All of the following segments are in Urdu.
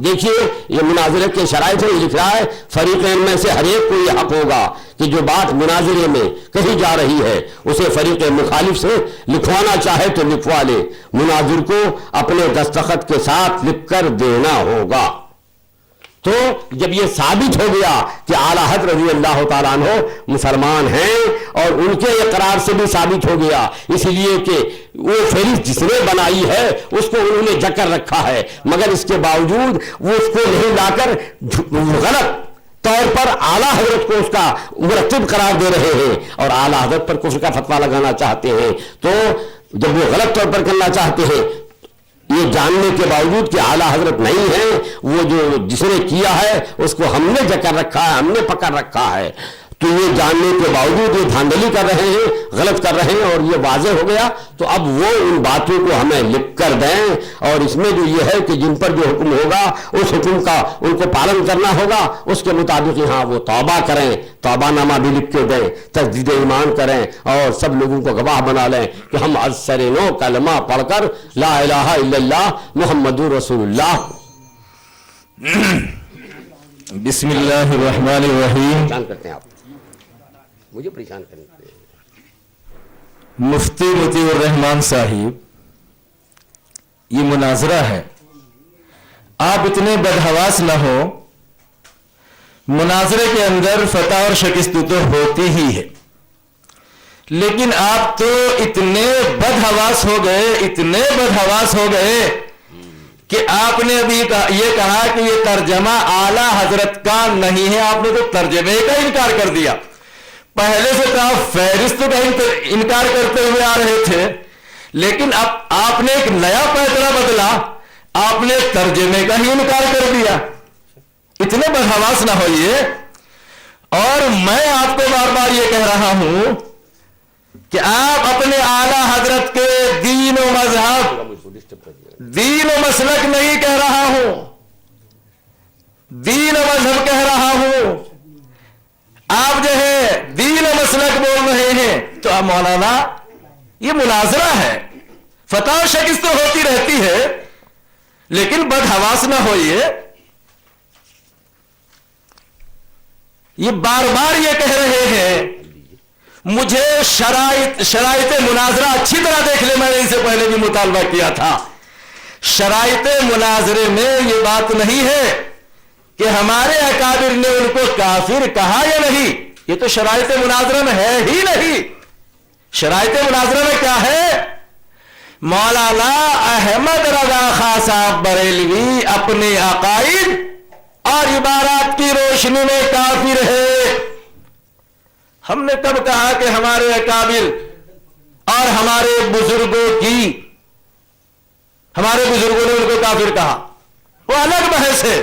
دیکھیے یہ مناظرے کے شرائط میں لکھ رہا ہے فریقین میں سے ہر ایک کو یہ حق ہوگا کہ جو بات مناظرے میں کہی جا رہی ہے اسے فریق مخالف سے لکھوانا چاہے تو لکھوا لے، مناظر کو اپنے دستخط کے ساتھ لکھ کر دینا ہوگا۔ تو جب یہ ثابت ہو گیا کہ اعلیٰ حضرت رضی اللہ تعالیٰ عنہ مسلمان ہیں اور ان کے اقرار سے بھی ثابت ہو گیا، اس لیے کہ وہ فہرست جس نے بنائی ہے اس کو انہوں نے جکر رکھا ہے، مگر اس کے باوجود وہ اس کو نہیں لا کر غلط طور پر اعلیٰ حضرت کو اس کا مرتب قرار دے رہے ہیں اور اعلیٰ حضرت پر کفر کا فتویٰ لگانا چاہتے ہیں۔ تو جب وہ غلط طور پر کرنا چاہتے ہیں، یہ جاننے کے باوجود کہ اعلیٰ حضرت نہیں ہے، وہ جو جس نے کیا ہے اس کو ہم نے جکر رکھا ہے، ہم نے پکڑ رکھا ہے، تو یہ جاننے کے باوجود یہ دھاندلی کر رہے ہیں، غلط کر رہے ہیں اور یہ واضح ہو گیا، تو اب وہ ان باتوں کو ہمیں لکھ کر دیں اور اس میں جو یہ ہے کہ جن پر جو حکم ہوگا اس حکم کا ان کو پالن کرنا ہوگا، اس کے مطابق یہاں وہ توبہ کریں، توبہ نامہ بھی لکھ کے دیں، تجدید ایمان کریں اور سب لوگوں کو گواہ بنا لیں کہ ہم از سر نو کلمہ پڑھ کر لا الہ الا اللہ محمد رسول اللہ۔ بسم اللہ الرحمن الرحیم۔ پریشان کرتے ہیں آپ، مجھے پریشان کرنے کے لیے۔ مفتی مطیع الرحمان صاحب، یہ مناظرہ ہے، آپ اتنے بدحواس نہ ہو، مناظرے کے اندر فتح اور شکست تو ہوتی ہی ہے، لیکن آپ تو اتنے بدحواس ہو گئے، اتنے بدحواس ہو گئے کہ آپ نے ابھی یہ کہا کہ یہ ترجمہ اعلیٰ حضرت کا نہیں ہے، آپ نے تو ترجمے کا انکار کر دیا۔ پہلے سے تو آپ فہرست کا انکار کرتے ہوئے آ رہے تھے، لیکن اب آپ نے ایک نیا پیترا بدلا، آپ نے ترجمے کا ہی انکار کر دیا۔ اتنے بدحواس نہ ہوئیے، اور میں آپ کو بار بار یہ کہہ رہا ہوں کہ آپ اپنے اعلیٰ حضرت کے دین و مذہب، دین و مسلک نہیں کہہ رہا ہوں، دین و مذہب کہہ رہا ہوں، آپ جو ہے دین و مسلک بول رہے ہیں، تو اب مولانا یہ مناظرہ ہے، فتح و شکست تو ہوتی رہتی ہے، لیکن بدحواس نہ ہوئیے۔ یہ بار بار یہ کہہ رہے ہیں، مجھے شرائط مناظرہ اچھی طرح دیکھ لے، میں نے اس سے پہلے بھی مطالبہ کیا تھا، شرائط مناظرے میں یہ بات نہیں ہے کہ ہمارے اکابر نے ان کو کافر کہا یا نہیں، یہ تو شرائط مناظرہ میں ہے ہی نہیں۔ شرائط مناظرہ میں کیا ہے؟ مولانا احمد رضا خان صاحب بریلوی اپنے عقائد اور عبارات کی روشنی میں کافر ہے۔ ہم نے کب کہا کہ ہمارے اکابر اور ہمارے بزرگوں نے ان کو کافر کہا؟ وہ الگ بحث ہے۔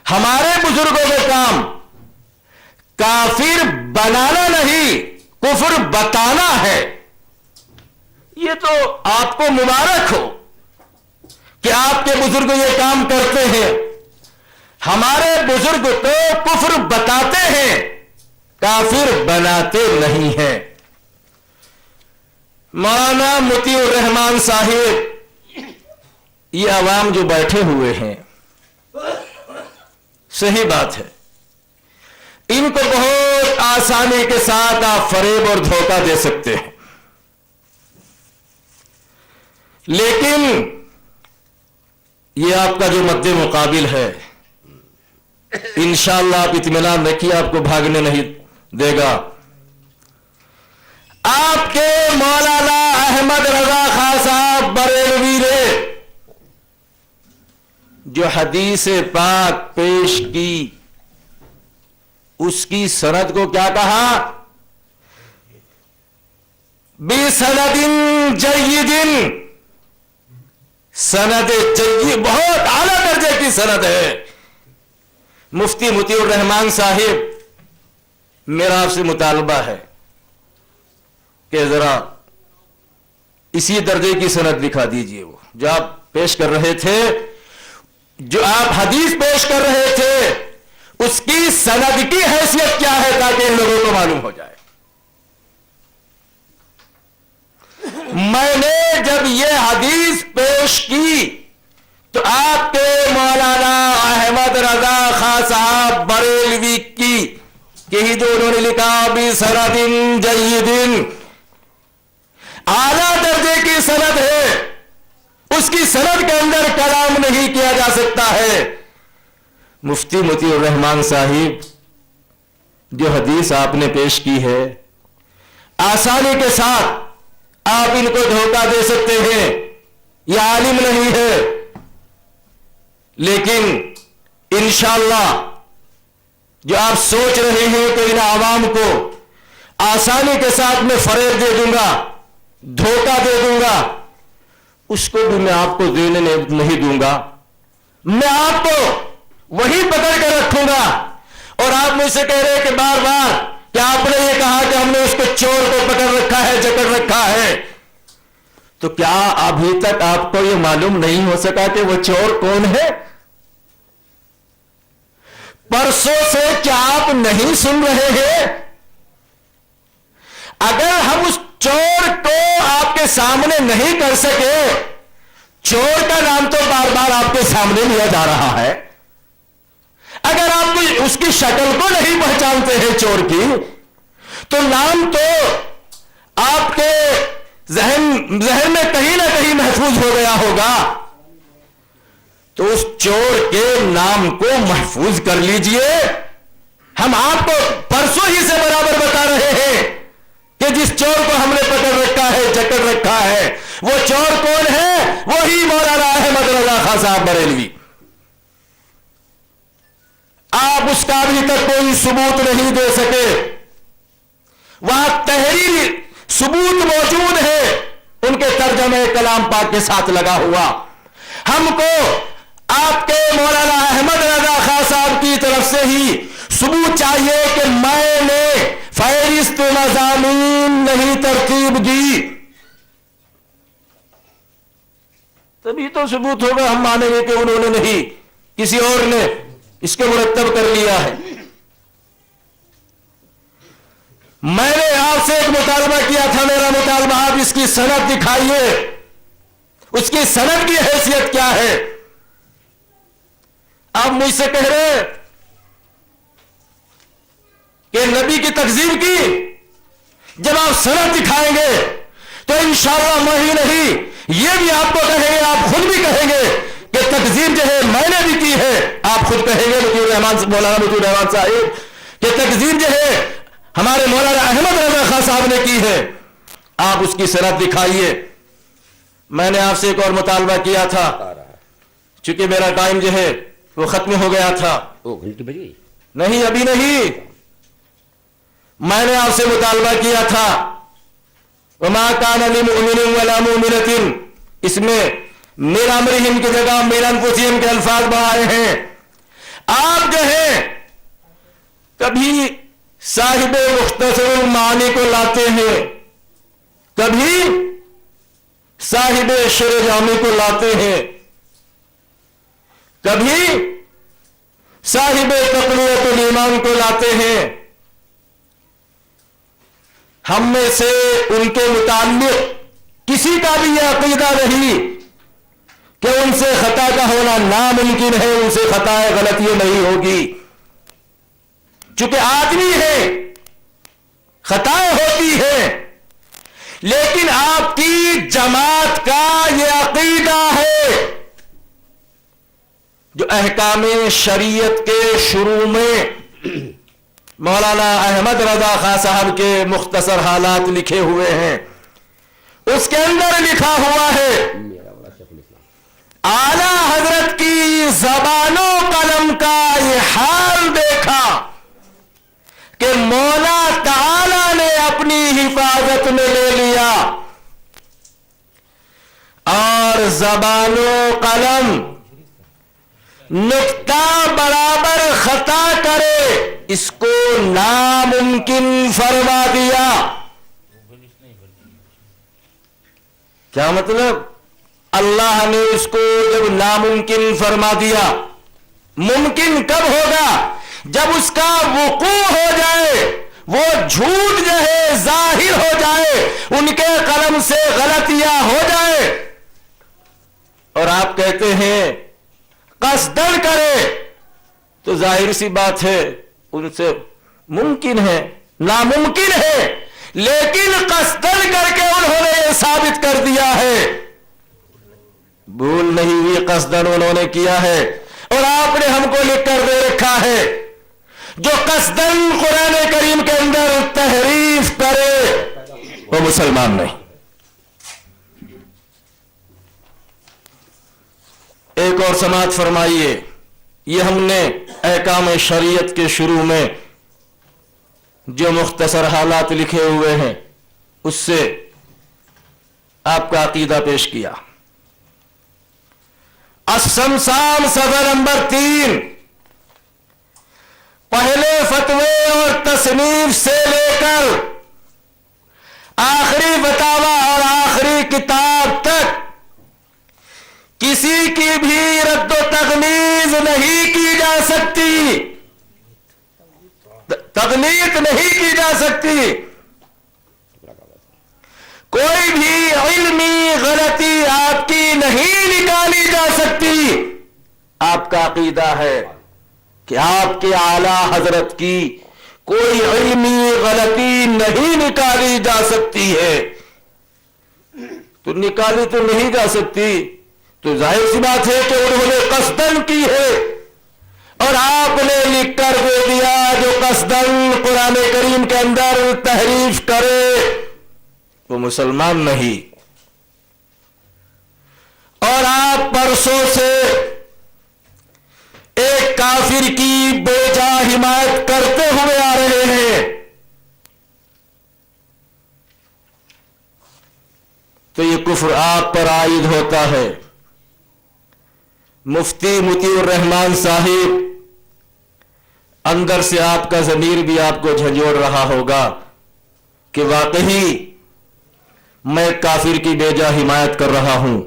ہمارے بزرگوں کے کام کافر بنانا نہیں، کفر بتانا ہے۔ یہ تو آپ کو مبارک ہو کہ آپ کے بزرگ یہ کام کرتے ہیں۔ ہمارے بزرگ تو کفر بتاتے ہیں، کافر بناتے نہیں ہیں۔ مولانا مطیع الرحمان صاحب، یہ عوام جو بیٹھے ہوئے ہیں، صحیح بات ہے، ان کو بہت آسانی کے ساتھ آپ فریب اور دھوکہ دے سکتے ہیں، لیکن یہ آپ کا جو مد مقابل ہے، انشاءاللہ آپ اطمینان رکھیے، آپ کو بھاگنے نہیں دے گا۔ آپ کے مولانا احمد رضا خان صاحب بریلوی نے جو حدیث پاک پیش کی، اس کی سند کو کیا کہا؟ بِسَنَدٍ جَيِّدٍ، سند جید، بہت اعلیٰ درجے کی سند ہے۔ مفتی مطیع الرحمان صاحب، میرا آپ سے مطالبہ ہے کہ ذرا اسی درجے کی سند دکھا دیجئے، وہ جو آپ پیش کر رہے تھے، جو آپ حدیث پیش کر رہے تھے، اس کی سند کی حیثیت کیا ہے، تاکہ ان لوگوں کو معلوم ہو جائے۔ میں نے جب یہ حدیث پیش کی یہی جو انہوں نے لکھا بِسَنَدٍ جَيِّدٍ، اعلیٰ درجے کی سند ہے، اس کی سند کے اندر کلام نہیں کیا جا سکتا ہے۔ مفتی مطیع الرحمان صاحب جو حدیث آپ نے پیش کی ہے، آسانی کے ساتھ آپ ان کو دھوکہ دے سکتے ہیں، یہ عالم نہیں ہے، لیکن انشاءاللہ جو آپ سوچ رہے ہیں کہ ان عوام کو آسانی کے ساتھ میں فریب دے دوں گا، دھوکہ دے دوں گا، اس کو بھی میں آپ کو دینے نہیں دوں گا۔ میں آپ کو وہی پکڑ کر رکھوں گا۔ اور آپ مجھ سے کہہ رہے کہ بار بار کہ آپ نے یہ کہا کہ ہم نے اس کو چور کو پکڑ رکھا ہے، جکڑ رکھا ہے، تو کیا ابھی تک آپ کو یہ معلوم نہیں ہو سکا کہ وہ چور کون ہے؟ پرسوں سے کیا آپ نہیں سن رہے ہیں؟ اگر ہم اس چور کو آپ کے سامنے نہیں کر سکے، چور کا نام تو بار بار آپ کے سامنے لیا جا رہا ہے، اگر آپ اس کی شکل کو نہیں پہچانتے ہیں چور کی، تو نام تو آپ کے ذہن میں کہیں نہ کہیں محفوظ ہو گیا ہوگا۔ تو اس چور کے نام کو محفوظ کر لیجئے۔ ہم آپ کو پرسوں ہی سے برابر بتا رہے ہیں کہ جس چور کو ہم نے پکڑ رکھا ہے، جکڑ رکھا ہے، وہ چور کون ہے؟ وہی مولانا احمد رضا خان صاحب بریلوی۔ آپ اس کا ابھی تک کوئی ثبوت نہیں دے سکے۔ وہاں تحریری ثبوت موجود ہے، ان کے ترجمہ کلام پاک کے ساتھ لگا ہوا۔ ہم کو آپ کے مولانا احمد رضا خان صاحب کی طرف سے ہی ثبوت چاہیے کہ میں نے فہرست مضامین نہیں ترتیب دی، تبھی تو ثبوت ہوگا۔ ہم مانیں گے کہ انہوں نے نہیں، کسی اور نے اس کے مرتب کر لیا ہے۔ میں نے آپ سے ایک مطالبہ کیا تھا، میرا مطالبہ آپ اس کی سند دکھائیے، اس کی سند کی حیثیت کیا ہے؟ آپ مجھ سے کہہ رہے کہ نبی کی تکذیب کی، جب آپ سند دکھائیں گے تو انشاءاللہ میں ہی نہیں، یہ بھی آپ کو کہیں گے، آپ خود بھی کہیں گے کہ تکذیب جو ہے میں نے بھی کی ہے۔ آپ خود کہیں گے مولانا مطیع الرحمان صاحب کہ تکذیب جو ہے ہمارے مولانا احمد رضا خان صاحب نے کی ہے، آپ اس کی سند دکھائیے۔ میں نے آپ سے ایک اور مطالبہ کیا تھا، چونکہ میرا ٹائم جو ہے وہ ختم ہو گیا تھا۔ گھنٹی بجی نہیں، ابھی نہیں، میں نے آپ سے مطالبہ کیا تھا وَمَا كَانَ لِمُؤْمِنٍ وَلَا مُؤْمِنَةٍ، اس میں مِنْ أَمْرِهِمْ کی جگہ مِنْ أَنفُسِهِمْ کے الفاظ بڑھائے ہیں۔ آپ جو ہے کبھی صاحب مختصر المعانی کو لاتے ہیں، کبھی صاحب شرح جامی کو لاتے ہیں، کبھی صاحب تقویۃ الایمان کو لاتے ہیں۔ ہم میں سے ان کے متعلق کسی کا بھی یہ عقیدہ نہیں کہ ان سے خطا کا ہونا ناممکن ہے، ان سے خطا غلطی نہیں ہوگی، چونکہ آدمی ہے، خطائیں ہوتی ہے، لیکن آپ کی جماعت کا یہ عقیدہ ہے جو احکام شریعت کے شروع میں مولانا احمد رضا خان صاحب کے مختصر حالات لکھے ہوئے ہیں، اس کے اندر لکھا ہوا ہے اعلی حضرت کی زبان و قلم کا یہ حال دیکھا کہ مولا تعالی نے اپنی حفاظت میں لے لیا، اور زبان و قلم نقطہ برابر خطا کرے اس کو ناممکن فرما دیا۔ کیا مطلب؟ اللہ نے اس کو جب ناممکن فرما دیا، ممکن کب ہوگا؟ جب اس کا وقوع ہو جائے، وہ جھوٹ جو ہے ظاہر ہو جائے، ان کے قلم سے غلطیاں ہو جائے، اور آپ کہتے ہیں قصدن کرے، تو ظاہر سی بات ہے ان سے ممکن ہے، ناممکن ہے، لیکن قصدن کر کے انہوں نے یہ ثابت کر دیا ہے، بھول نہیں ہوئی، قصدن انہوں نے کیا ہے، اور آپ نے ہم کو لکھ کر دے رکھا ہے جو قصدن قرآن کریم کے اندر تحریف کرے وہ مسلمان نہیں۔ ایک اور سماعت فرمائیے، یہ ہم نے احکام شریعت کے شروع میں جو مختصر حالات لکھے ہوئے ہیں اس سے آپ کا عقیدہ پیش کیا۔ السمسام صفحہ نمبر 3، پہلے فتوے اور تصنیف سے لے کر آخری فتاوی اور آخری کتاب تک کسی کی بھی رد و تغلیظ نہیں کی جا سکتی، تغلیظ نہیں کی جا سکتی، کوئی بھی علمی غلطی آپ کی نہیں نکالی جا سکتی۔ آپ کا عقیدہ ہے کہ آپ کے اعلی حضرت کی کوئی علمی غلطی نہیں نکالی جا سکتی ہے، تو نکالی تو نہیں جا سکتی تو ظاہر سی بات ہے کہ انہوں نے قصدن کی ہے، اور آپ نے لکھ کر دے دیا جو قصدن قرآن کریم کے اندر تحریف کرے وہ مسلمان نہیں۔ اور آپ پرسوں سے ایک کافر کی بے جا حمایت کرتے ہوئے آ رہے ہیں، تو یہ کفر آپ پر عائد ہوتا ہے۔ مفتی مطیع الرحمان صاحب اندر سے آپ کا ضمیر بھی آپ کو جھنجھوڑ رہا ہوگا کہ واقعی میں کافر کی بے جا حمایت کر رہا ہوں،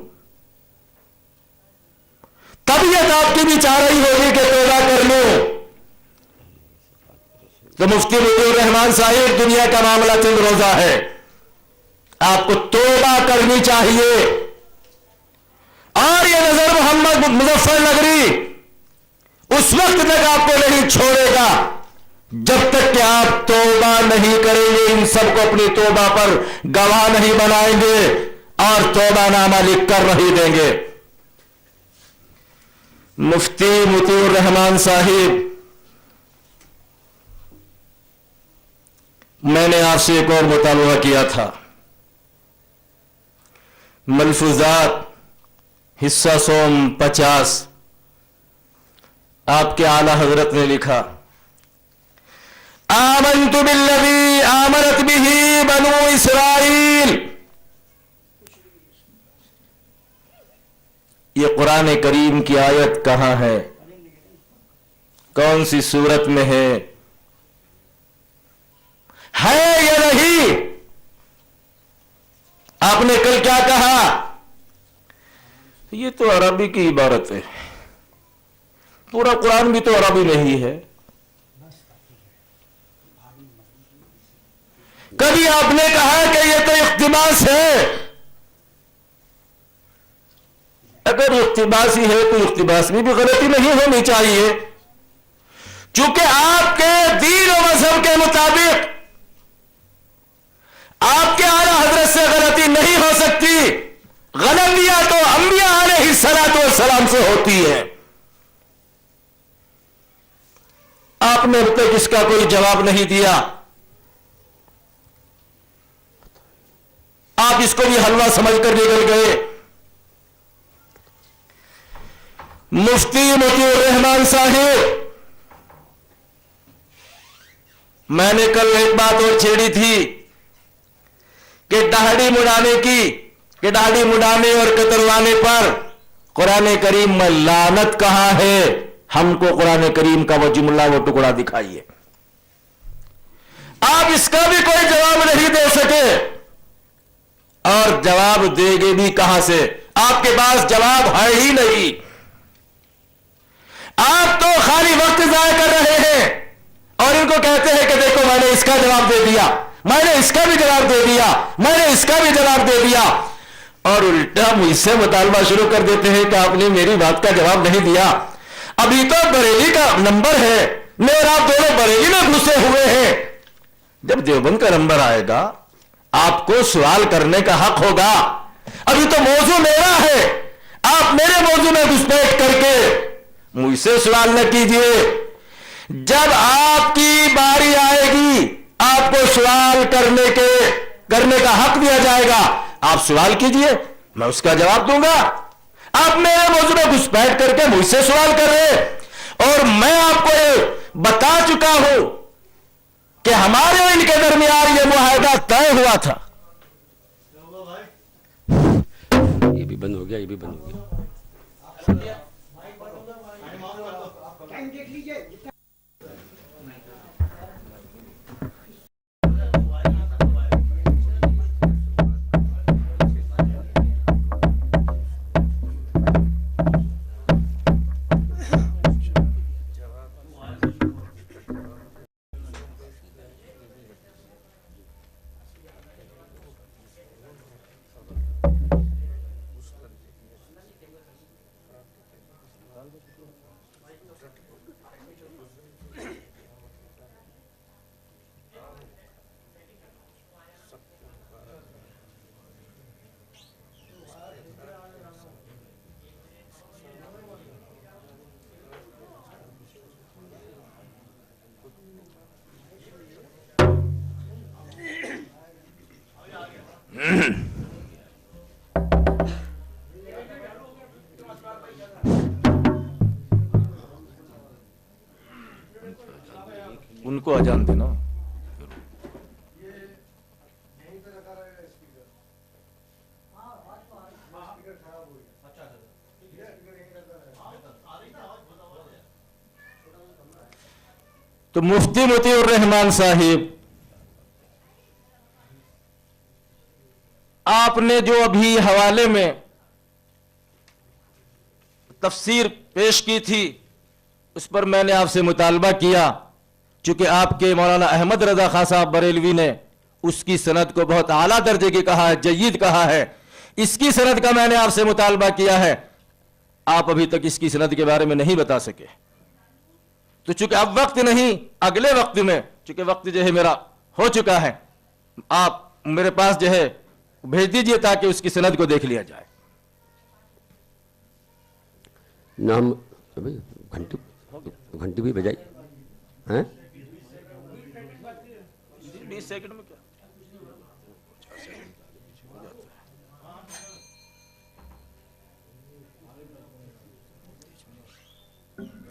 طبیعت آپ کی بھی چاہ رہی ہوگی کہ توبہ کر لوں، تو مفتی مطیع الرحمان صاحب دنیا کا معاملہ چند روزہ ہے، آپ کو توبہ کرنی چاہیے، اور یہ نظر محمد مظفر نگری اس وقت تک آپ کو نہیں چھوڑے گا جب تک کہ آپ توبہ نہیں کریں گے، ان سب کو اپنی توبہ پر گواہ نہیں بنائیں گے اور توبہ نامہ لکھ کر نہیں دیں گے۔ مفتی مطیع الرحمان صاحب، میں نے آپ سے ایک اور مطالبہ کیا تھا، ملفوظات حصہ سوم 50 آپ کے اعلی حضرت نے لکھا، آمنت بالذی آمنت بہ بنو اسرائیل، یہ قرآن کریم کی آیت کہاں ہے، کون سی سورت میں ہے یا نہیں؟ آپ نے کل کیا کہا؟ یہ تو عربی کی عبارت ہے، پورا قرآن بھی تو عربی نہیں ہے۔ کبھی آپ نے کہا کہ یہ تو اقتباس ہے، اگر اقتباس ہی ہے تو اقتباس میں بھی غلطی نہیں ہونی چاہیے، چونکہ آپ کے دین و مذہب کے مطابق آپ کے اعلیٰ حضرت سے غلطی نہیں ہو سکتی، غلطیاں تو انبیاء علیہ الصلوۃ والسلام سے ہوتی ہے۔ آپ نے اب تک اس کا کوئی جواب نہیں دیا، آپ اس کو بھی حلوہ سمجھ کر نکل گئے۔ مفتی مطیع الرحمان صاحب، میں نے کل ایک بات اور چھیڑی تھی کہ داڑھی مڑانے اور کتروانے پر قرآن کریم میں لعنت کہاں ہے؟ ہم کو قرآن کریم کا وہ جملہ، وہ ٹکڑا دکھائیے۔ آپ اس کا بھی کوئی جواب نہیں دے سکے، اور جواب دے گے بھی کہاں سے؟ آپ کے پاس جواب ہے ہی نہیں، آپ تو خالی وقت ضائع کر رہے ہیں، اور ان کو کہتے ہیں کہ دیکھو میں نے اس کا جواب دے دیا، میں نے اس کا بھی جواب دے دیا، میں نے اس کا بھی جواب دے دیا، اور الٹا مجھ سے مطالبہ شروع کر دیتے ہیں کہ آپ نے میری بات کا جواب نہیں دیا۔ ابھی تو بریلی کا نمبر ہے، میں اور آپ دونوں بریلی میں گھسے ہوئے ہیں. جب دیوبند کا نمبر آئے گا آپ کو سوال کرنے کا حق ہوگا. ابھی تو موضوع میرا ہے, آپ میرے موضوع میں گھسپیٹ کر کے مجھ سے سوال نہ کیجئے. جب آپ کی باری آئے گی آپ کو سوال کرنے کا حق دیا جائے گا, آپ سوال کیجئے, میں اس کا جواب دوں گا. آپ میرے موضوع میں گھسپیٹ کر کے مجھ سے سوال کر رہے, اور میں آپ کو یہ بتا چکا ہوں کہ ہمارے ان کے درمیان یہ معاہدہ طے ہوا تھا. یہ بھی بند ہو گیا, یہ بھی بند ہو گیا. ان کو اجان دینا. تو مفتی مطیع الرحمان صاحب, آپ نے جو ابھی حوالے میں تفسیر پیش کی تھی اس پر میں نے آپ سے مطالبہ کیا, چونکہ آپ کے مولانا احمد رضا خان صاحب بریلوی نے اس کی سند کو بہت اعلیٰ درجے کی کہا ہے, جید کہا ہے. اس کی سند کا میں نے آپ سے مطالبہ کیا ہے, آپ ابھی تک اس کی سند کے بارے میں نہیں بتا سکے. تو چونکہ اب وقت نہیں, اگلے وقت میں, چونکہ وقت جو ہے میرا ہو چکا ہے, آپ میرے پاس جو ہے بھیج دیجئے تاکہ اس کی سند کو دیکھ لیا جائے. نام گھنٹی بھی بجائی ہیں. 20 سیکنڈ میں کیا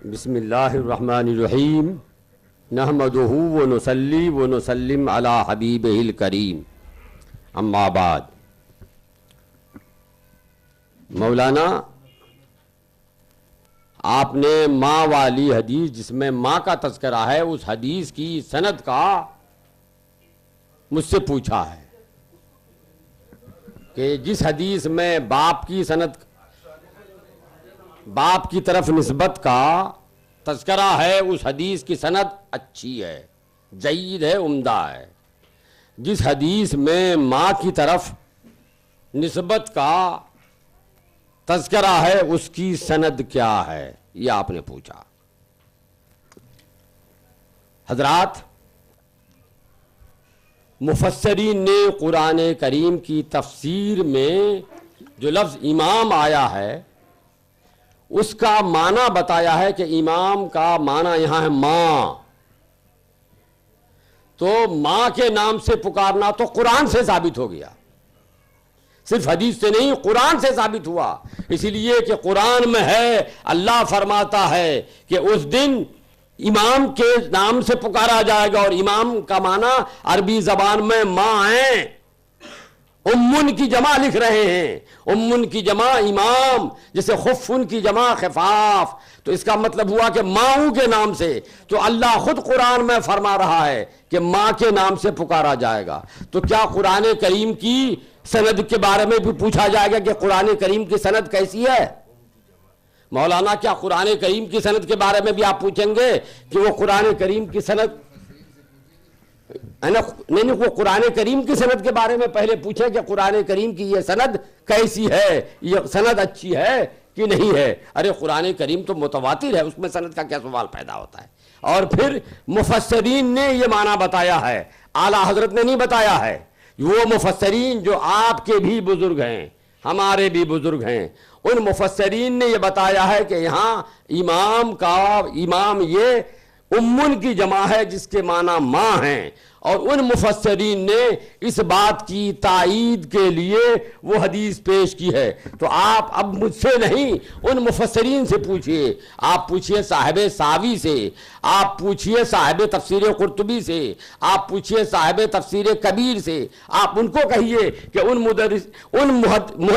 بسم اللہ الرحمن الرحیم نحمدہ ونصلی ونسلم علی حبیبہ الکریم اما بعد. مولانا, آپ نے ماں والی حدیث جس میں ماں کا تذکرہ ہے اس حدیث کی سند کا مجھ سے پوچھا ہے کہ جس حدیث میں باپ کی سند, باپ کی طرف نسبت کا تذکرہ ہے اس حدیث کی سند اچھی ہے, جید ہے, عمدہ ہے. جس حدیث میں ماں کی طرف نسبت کا تذکرہ ہے اس کی سند کیا ہے, یہ آپ نے پوچھا. حضرات, مفسرین نے قرآن کریم کی تفسیر میں جو لفظ امام آیا ہے اس کا معنی بتایا ہے کہ امام کا معنی یہاں ہے ماں. تو ماں کے نام سے پکارنا تو قرآن سے ثابت ہو گیا, صرف حدیث سے نہیں, قرآن سے ثابت ہوا. اسی لیے کہ قرآن میں ہے, اللہ فرماتا ہے کہ اس دن امام کے نام سے پکارا جائے گا, اور امام کا معنی عربی زبان میں ماں ہیں. امن کی جمع لکھ رہے ہیں, امن کی جمع امام, جیسے خفن کی جمع خفاف. تو اس کا مطلب ہوا کہ ماؤں کے نام سے. تو اللہ خود قرآن میں فرما رہا ہے کہ ماں کے نام سے پکارا جائے گا. تو کیا قرآن کریم کی سند کے بارے میں بھی پوچھا جائے گا کہ قرآن کریم کی سند کیسی ہے؟ مولانا, کیا قرآن کریم کی سند کے بارے میں بھی آپ پوچھیں گے کہ وہ قرآن کریم کی سند نہیں, وہ قرآن کریم کی سند کے بارے میں پہلے پوچھے کہ قرآن کریم کی یہ سند کیسی ہے, یہ سند اچھی ہے کہ نہیں ہے؟ ارے قرآن کریم تو متواتر ہے، اس میں سند کا کیا سوال پیدا ہوتا ہے؟ اور پھر مفسرین نے یہ معنی بتایا ہے، اعلیٰ حضرت نے نہیں بتایا ہے، وہ مفسرین جو آپ کے بھی بزرگ ہیں، ہمارے بھی بزرگ ہیں، ان مفسرین نے یہ بتایا ہے کہ یہاں امام یہ امن کی جمع ہے جس کے معنی ماں ہیں، اور ان مفسرین نے اس بات کی تائید کے لیے وہ حدیث پیش کی ہے۔ تو آپ اب مجھ سے نہیں، ان مفسرین سے پوچھئے، آپ پوچھئے صاحب ساوی سے، آپ پوچھئے صاحب تفسیر قرطبی سے، آپ پوچھئے صاحب تفسیر کبیر سے، آپ ان کو کہیے کہ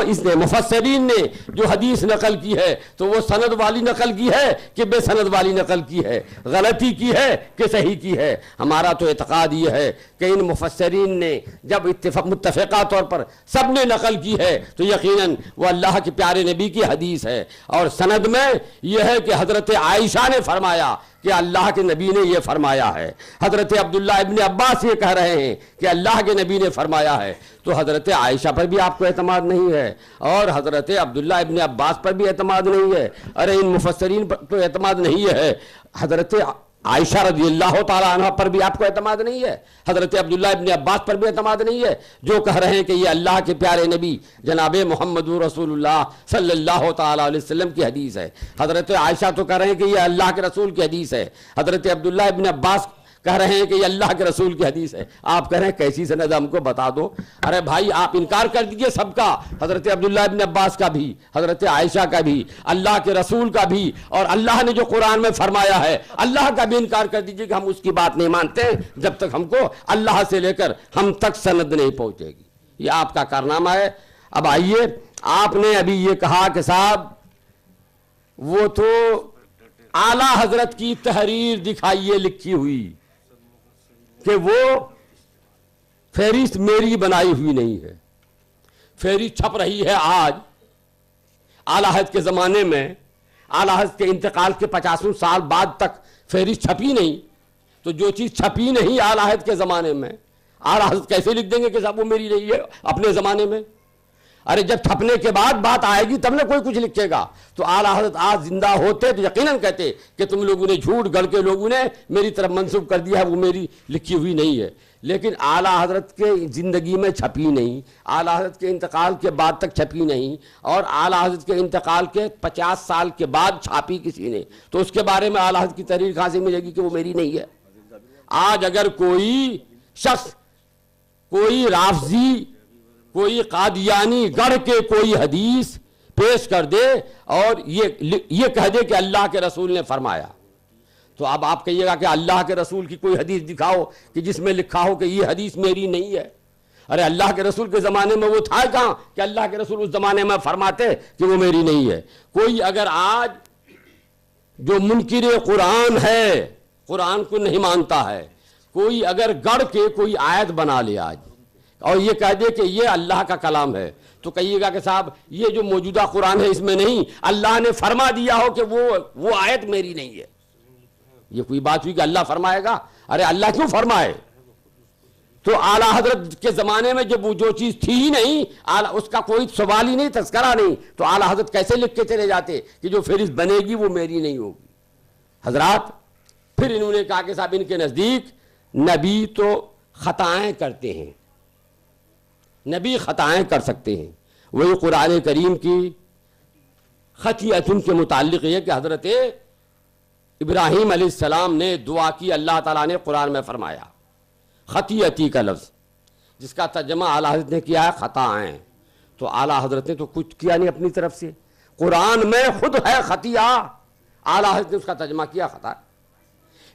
اس نے مفسرین نے جو حدیث نقل کی ہے تو وہ سند والی نقل کی ہے کہ بے سند والی نقل کی ہے، غلطی کی ہے کہ صحیح کی ہے۔ ہمارا تو اعتقاد یہ ہے کہ ان مفسرین نے جب متفقہ طور پر سب نے نقل کی ہے تو یقیناً وہ اللہ کے پیارے نبی کی حدیث ہے، اور سند میں یہ ہے کہ حضرت عائشہ نے فرمایا کہ اللہ کے نبی نے یہ فرمایا ہے، حضرت عبداللہ ابن عباس یہ کہہ رہے ہیں کہ اللہ کے نبی نے فرمایا ہے، تو حضرت عائشہ پر بھی آپ کو اعتماد نہیں ہے اور حضرت عبداللہ ابن عباس پر بھی اعتماد نہیں ہے۔ ارے ان مفسرین پر تو اعتماد نہیں ہے، حضرت عائشہ رضی اللہ تعالیٰ عنہ پر بھی آپ کو اعتماد نہیں ہے، حضرت عبداللہ ابن عباس پر بھی اعتماد نہیں ہے، جو کہہ رہے ہیں کہ یہ اللہ کے پیارے نبی جناب محمد رسول اللہ صلی اللہ تعالیٰ علیہ وسلم کی حدیث ہے۔ حضرت عائشہ تو کہہ رہے ہیں کہ یہ اللہ کے رسول کی حدیث ہے، حضرت عبداللہ ابن عباس کہہ رہے ہیں کہ یہ اللہ کے رسول کی حدیث ہے۔ آپ کہہ رہے ہیں کیسی سند ہم کو بتا دو۔ ارے بھائی آپ انکار کر دیجئے سب کا، حضرت عبداللہ ابن عباس کا بھی، حضرت عائشہ کا بھی، اللہ کے رسول کا بھی، اور اللہ نے جو قرآن میں فرمایا ہے اللہ کا بھی انکار کر دیجئے کہ ہم اس کی بات نہیں مانتے جب تک ہم کو اللہ سے لے کر ہم تک سند نہیں پہنچے گی۔ یہ آپ کا کارنامہ ہے۔ اب آئیے، آپ نے ابھی یہ کہا کہ صاحب وہ تو اعلیٰ حضرت کی تحریر دکھائیے لکھی ہوئی کہ وہ فہرست میری بنائی ہوئی نہیں ہے، فہرست چھپ رہی ہے آج اعلیٰ حضرت کے زمانے میں، اعلیٰ حضرت کے انتقال کے 50 سال بعد تک فہرست چھپی نہیں، تو جو چیز چھپی نہیں اعلیٰ حضرت کے زمانے میں اعلیٰ حضرت کیسے لکھ دیں گے کہ صاحب وہ میری نہیں ہے اپنے زمانے میں؟ ارے جب چھپنے کے بعد بات آئے گی تب نہ کوئی کچھ لکھے گا۔ تو اعلیٰ حضرت آج زندہ ہوتے تو یقیناً کہتے کہ تم لوگوں نے جھوٹ گڑھ کے لوگوں نے میری طرف منسوب کر دیا ہے، وہ میری لکھی ہوئی نہیں ہے۔ لیکن اعلیٰ حضرت کے زندگی میں چھپی نہیں، اعلیٰ حضرت کے انتقال کے بعد تک چھپی نہیں، اور اعلیٰ حضرت کے انتقال کے 50 سال کے بعد چھاپی کسی نے، تو اس کے بارے میں اعلیٰ حضرت کی تحریر کہاں سے ملے گی کہ وہ میری نہیں ہے؟ آج اگر کوئی شخص، کوئی رافضی، کوئی قادیانی گڑھ کے کوئی حدیث پیش کر دے اور یہ کہہ دے کہ اللہ کے رسول نے فرمایا، تو اب آپ کہیے گا کہ اللہ کے رسول کی کوئی حدیث دکھاؤ کہ جس میں لکھا ہو کہ یہ حدیث میری نہیں ہے۔ ارے اللہ کے رسول کے زمانے میں وہ تھا کہاں کہ اللہ کے رسول اس زمانے میں فرماتے کہ وہ میری نہیں ہے؟ کوئی اگر آج جو منکر قرآن ہے، قرآن کو نہیں مانتا ہے، کوئی اگر گڑھ کے کوئی آیت بنا لے آج اور یہ کہہ دے کہ یہ اللہ کا کلام ہے، تو کہیے گا کہ صاحب یہ جو موجودہ قرآن ہے اس میں نہیں، اللہ نے فرما دیا ہو کہ وہ آیت میری نہیں ہے۔ یہ کوئی بات ہوئی کہ اللہ فرمائے گا؟ ارے اللہ کیوں فرمائے؟ تو اعلیٰ حضرت کے زمانے میں جب وہ جو چیز تھی ہی نہیں، اس کا کوئی سوال ہی نہیں، تذکرہ نہیں، تو اعلیٰ حضرت کیسے لکھ کے چلے جاتے کہ جو فہرست بنے گی وہ میری نہیں ہوگی؟ حضرات پھر انہوں نے کہا کہ صاحب ان کے نزدیک نبی تو خطائیں کرتے ہیں، نبی خطائیں کر سکتے ہیں۔ وہی قرآن کریم کی خطیئتن کے متعلق یہ کہ حضرت ابراہیم علیہ السلام نے دعا کی، اللہ تعالیٰ نے قرآن میں فرمایا خطیئتی کا لفظ، جس کا ترجمہ اعلیٰ حضرت نے کیا ہے خطائیں، تو اعلیٰ حضرت نے تو کچھ کیا نہیں اپنی طرف سے، قرآن میں خود ہے خطیہ، اعلیٰ حضرت نے اس کا ترجمہ کیا خطا۔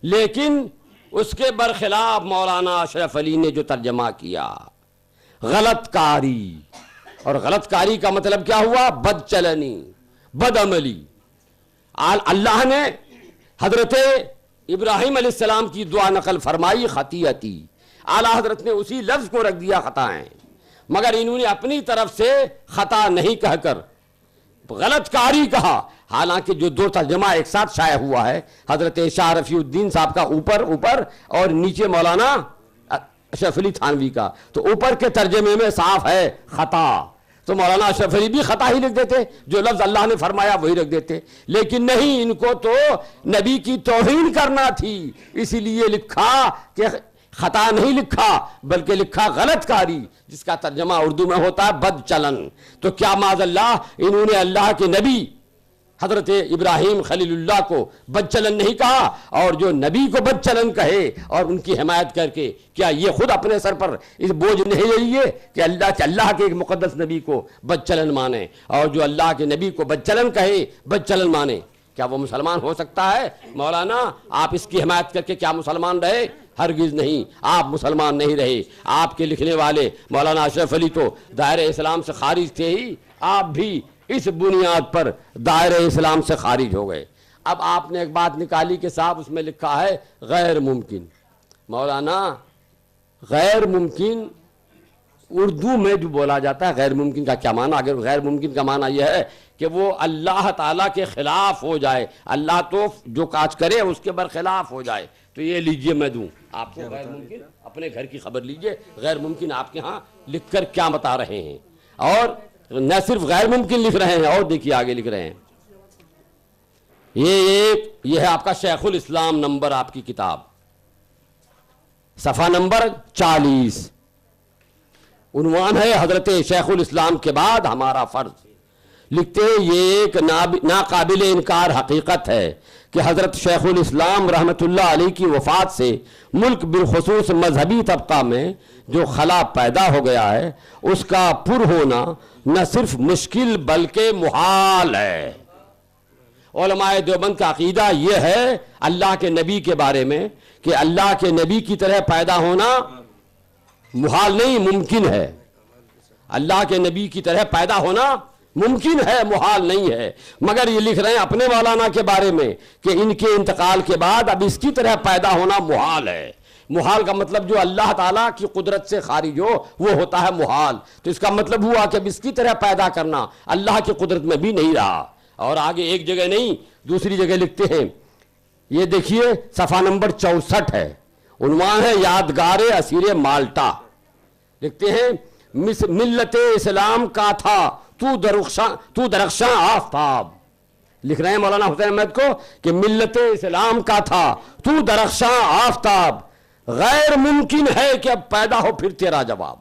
لیکن اس کے برخلاف مولانا اشرف علی نے جو ترجمہ کیا غلط کاری، اور غلط کاری کا مطلب کیا ہوا؟ بد چلنی، بد عملی۔ اللہ نے حضرت ابراہیم علیہ السلام کی دعا نقل فرمائی خطیئتی، اعلیٰ حضرت نے اسی لفظ کو رکھ دیا خطائیں، مگر انہوں نے اپنی طرف سے خطا نہیں کہہ کر غلط کاری کہا، حالانکہ جو دو ترجمہ ایک ساتھ شائع ہوا ہے حضرت شاہ رفیع الدین صاحب کا اوپر اور نیچے مولانا اشرف علی تھانوی کا، تو اوپر کے ترجمے میں صاف ہے خطا، تو مولانا اشرف علی بھی خطا ہی لکھ دیتے، جو لفظ اللہ نے فرمایا وہی رکھ دیتے، لیکن نہیں، ان کو تو نبی کی توہین کرنا تھی، اسی لیے لکھا کہ خطا نہیں لکھا بلکہ لکھا غلط کاری، جس کا ترجمہ اردو میں ہوتا ہے بد چلن۔ تو کیا معاذ اللہ انہوں نے اللہ کے نبی حضرت ابراہیم خلیل اللہ کو بد چلن نہیں کہا، اور جو نبی کو بد چلن کہے اور ان کی حمایت کر کے کیا یہ خود اپنے سر پر اس بوجھ نہیں لے لیے کہ اللہ کے ایک مقدس نبی کو بد چلن مانے، اور جو اللہ کے نبی کو بد چلن کہے بد چلن مانے، کیا وہ مسلمان ہو سکتا ہے؟ مولانا آپ اس کی حمایت کر کے کیا مسلمان رہے؟ ہرگز نہیں، آپ مسلمان نہیں رہے۔ آپ کے لکھنے والے مولانا اشرف علی تو دائرہ اسلام سے خارج تھے ہی، آپ بھی اس بنیاد پر دائرہ اسلام سے خارج ہو گئے۔ اب آپ نے ایک بات نکالی کہ صاحب اس میں لکھا ہے غیر ممکن۔ مولانا غیر ممکن اردو میں جو بولا جاتا ہے غیر ممکن کا کیا معنی؟ اگر غیر ممکن کا معنی یہ ہے کہ وہ اللہ تعالیٰ کے خلاف ہو جائے، اللہ تو جو کاج کرے اس کے برخلاف ہو جائے، تو یہ لیجئے میں دوں آپ کو غیر ممکن، اپنے گھر کی خبر لیجئے غیر ممکن آپ کے ہاں لکھ کر کیا بتا رہے ہیں، اور نہ صرف غیر ممکن لکھ رہے ہیں، اور دیکھیے آگے لکھ رہے ہیں، یہ ہے آپ کا شیخ الاسلام نمبر، آپ کی کتاب صفحہ نمبر 40، عنوان ہے حضرت شیخ الاسلام کے بعد ہمارا فرض۔ لکھتے ہیں یہ ایک ناقابل انکار حقیقت ہے کہ حضرت شیخ الاسلام رحمۃ اللہ علیہ کی وفات سے ملک بالخصوص مذہبی طبقہ میں جو خلا پیدا ہو گیا ہے اس کا پر ہونا نہ صرف مشکل بلکہ محال ہے۔ علماء دیوبند کا عقیدہ یہ ہے اللہ کے نبی کے بارے میں کہ اللہ کے نبی کی طرح پیدا ہونا محال نہیں، ممکن ہے۔ اللہ کے نبی کی طرح پیدا ہونا ممکن ہے، محال نہیں ہے، مگر یہ لکھ رہے ہیں اپنے مولانا کے بارے میں کہ ان کے انتقال کے بعد اب اس کی طرح پیدا ہونا محال ہے۔ محال کا مطلب جو اللہ تعالیٰ کی قدرت سے خارج ہو وہ ہوتا ہے محال، تو اس کا مطلب ہوا کہ اب اس کی طرح پیدا کرنا اللہ کی قدرت میں بھی نہیں رہا۔ اور آگے ایک جگہ نہیں دوسری جگہ لکھتے ہیں، یہ دیکھیے صفحہ نمبر 64 ہے، عنوان ہے یادگار اسیر مالٹا۔ لکھتے ہیں ملت اسلام کا تھا تو درخشاں آفتاب۔ لکھ رہے ہیں مولانا حسین احمد کو کہ ملت اسلام کا تھا تو درخشاں آفتاب، غیر ممکن ہے کہ اب پیدا ہو پھر تیرا جواب۔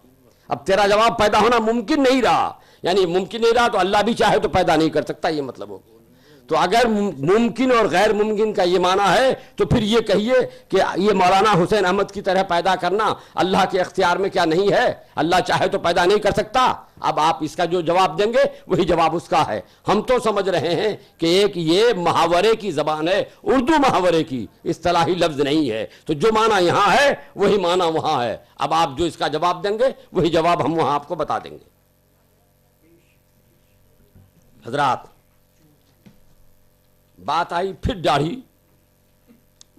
اب تیرا جواب پیدا ہونا ممکن نہیں رہا، یعنی ممکن نہیں رہا تو اللہ بھی چاہے تو پیدا نہیں کر سکتا، یہ مطلب ہوگا۔ تو اگر ممکن اور غیر ممکن کا یہ معنی ہے تو پھر یہ کہیے کہ یہ مولانا حسین احمد کی طرح پیدا کرنا اللہ کے اختیار میں کیا نہیں ہے؟ اللہ چاہے تو پیدا نہیں کر سکتا۔ اب آپ اس کا جو جواب دیں گے وہی جواب اس کا ہے۔ ہم تو سمجھ رہے ہیں کہ ایک یہ محاورے کی زبان ہے، اردو محاورے کی، اصطلاحی لفظ نہیں ہے، تو جو معنی یہاں ہے وہی معنی وہاں ہے۔ اب آپ جو اس کا جواب دیں گے وہی جواب ہم وہاں آپ کو بتا دیں گے۔ حضرات بات آئی پھر داڑھی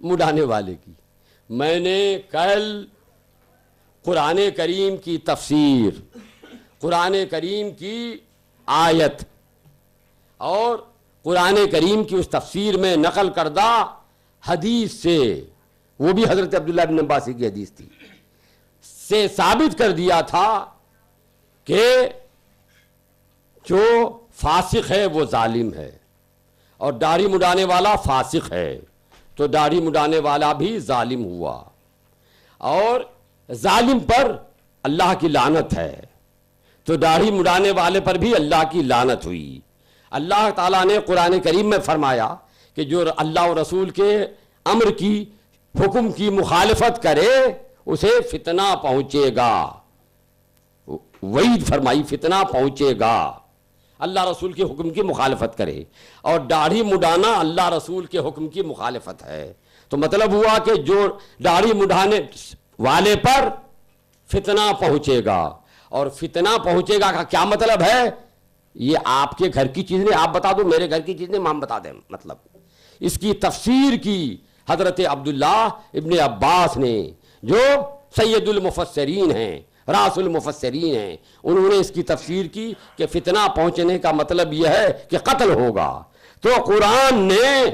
مڈانے والے کی۔ میں نے کل قرآن کریم کی تفسیر، قرآن کریم کی آیت اور قرآن کریم کی اس تفسیر میں نقل کردہ حدیث سے، وہ بھی حضرت عبداللہ بن عباس کی حدیث تھی، سے ثابت کر دیا تھا کہ جو فاسق ہے وہ ظالم ہے، اور داڑھی مڈانے والا فاسق ہے تو داڑھی مڈانے والا بھی ظالم ہوا، اور ظالم پر اللہ کی لعنت ہے تو داڑھی مڈانے والے پر بھی اللہ کی لعنت ہوئی۔ اللہ تعالیٰ نے قرآن کریم میں فرمایا کہ جو اللہ و رسول کے امر کی، حکم کی مخالفت کرے اسے فتنہ پہنچے گا، وعید فرمائی فتنہ پہنچے گا۔ اللہ رسول کے حکم کی مخالفت کرے، اور داڑھی مڈانا اللہ رسول کے حکم کی مخالفت ہے، تو مطلب ہوا کہ جو داڑھی مڈانے والے پر فتنہ پہنچے گا، اور فتنہ پہنچے گا کا کیا مطلب ہے؟ یہ آپ کے گھر کی چیز نہیں، آپ بتا دو، میرے گھر کی چیز نہیں، ہم بتا دیں مطلب۔ اس کی تفسیر کی حضرت عبداللہ ابن عباس نے، جو سید المفسرین ہیں، راس المفسرین ہیں، انہوں نے اس کی تفسیر کی کہ فتنہ پہنچنے کا مطلب یہ ہے کہ قتل ہوگا۔ تو قرآن نے،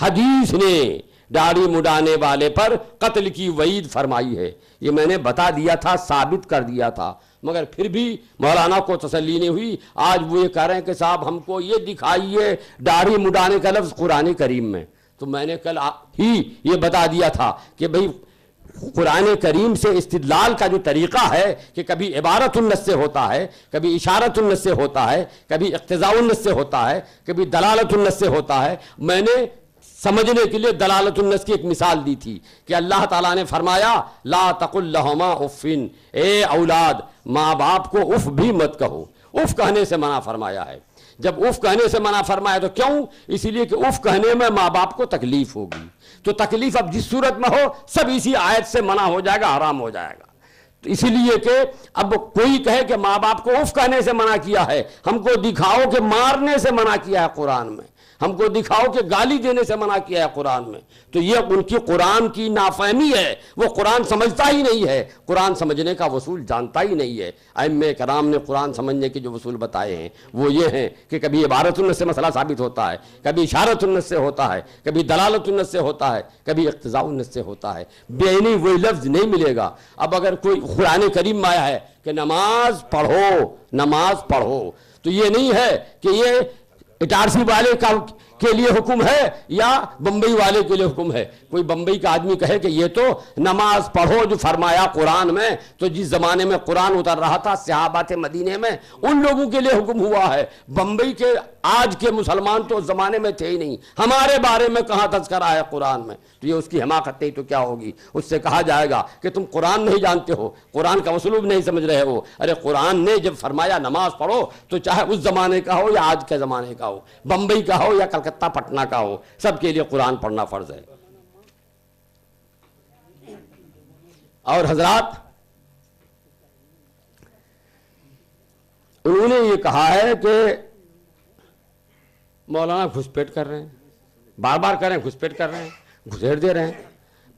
حدیث نے، داڑھی مڈانے والے پر قتل کی وعید فرمائی ہے. یہ میں نے بتا دیا تھا، ثابت کر دیا تھا، مگر پھر بھی مولانا کو تسلی نہیں ہوئی. آج وہ یہ کہہ رہے ہیں کہ صاحب ہم کو یہ دکھائیے داڑھی مڈانے کا لفظ قرآن کریم میں. تو میں نے کل ہی یہ بتا دیا تھا کہ بھئی قرآن کریم سے استدلال کا جو طریقہ ہے کہ کبھی عبارت النص سے ہوتا ہے، کبھی اشارت النص سے ہوتا ہے، کبھی اقتضاء النص سے ہوتا ہے، کبھی دلالت النص سے ہوتا ہے. میں نے سمجھنے کے لیے دلالت النص کی ایک مثال دی تھی کہ اللہ تعالیٰ نے فرمایا لا تقل لہما افن، اے اولاد ماں باپ کو اف بھی مت کہو. اف کہنے سے منع فرمایا ہے. جب اف کہنے سے منع فرمایا تو کیوں؟ اسی لیے کہ اف کہنے میں ماں باپ کو تکلیف ہوگی. تو تکلیف اب جس صورت میں ہو سب اسی آیت سے منع ہو جائے گا، حرام ہو جائے گا. تو اسی لیے کہ اب کوئی کہے کہ ماں باپ کو اف کہنے سے منع کیا ہے، ہم کو دکھاؤ کہ مارنے سے منع کیا ہے قرآن میں، ہم کو دکھاؤ کہ گالی دینے سے منع کیا ہے قرآن میں. تو یہ ان کی قرآن کی نافہمی ہے. وہ قرآن سمجھتا ہی نہیں ہے، قرآن سمجھنے کا وصول جانتا ہی نہیں ہے. ائمہ کرام نے قرآن سمجھنے کے جو وصول بتائے ہیں وہ یہ ہیں کہ کبھی عبارت النص سے مسئلہ ثابت ہوتا ہے، کبھی اشارت النص سے ہوتا ہے، کبھی دلالت النص سے ہوتا ہے، کبھی اقتضاء النص سے ہوتا ہے. بےعینی وہی لفظ نہیں ملے گا. اب اگر کوئی قرآن کریم میں آیا ہے کہ نماز پڑھو، نماز پڑھو، تو یہ نہیں ہے کہ یہ اٹارسی والے کے لیے حکم ہے یا بمبئی والے کے لیے حکم ہے. کوئی بمبئی کا آدمی کہے کہ یہ تو نماز پڑھو جو فرمایا قرآن میں، تو جس زمانے میں قرآن اتر رہا تھا صحابہ مدینے میں ان لوگوں کے لیے حکم ہوا ہے. بمبئی کے آج کے مسلمان تو اس زمانے میں تھے ہی نہیں، ہمارے بارے میں کہاں تذکرہ ہے قرآن میں. تو یہ اس کی حماقت نہیں تو کیا ہوگی؟ اس سے کہا جائے گا کہ تم قرآن نہیں جانتے ہو، قرآن کا اسلوب نہیں سمجھ رہے ہو. ارے قرآن نے جب فرمایا نماز پڑھو تو چاہے اس زمانے کا ہو یا آج کے زمانے کا ہو، بمبئی کا ہو یا کلکتہ پٹنہ کا ہو، سب کے لیے قرآن پڑھنا فرض ہے. اور حضرات انہوں نے یہ کہا ہے کہ مولانا گھسپیٹ کر رہے ہیں، بار بار کر رہے ہیں، گھسپیٹ کر رہے ہیں، گھسیٹ دے رہے ہیں.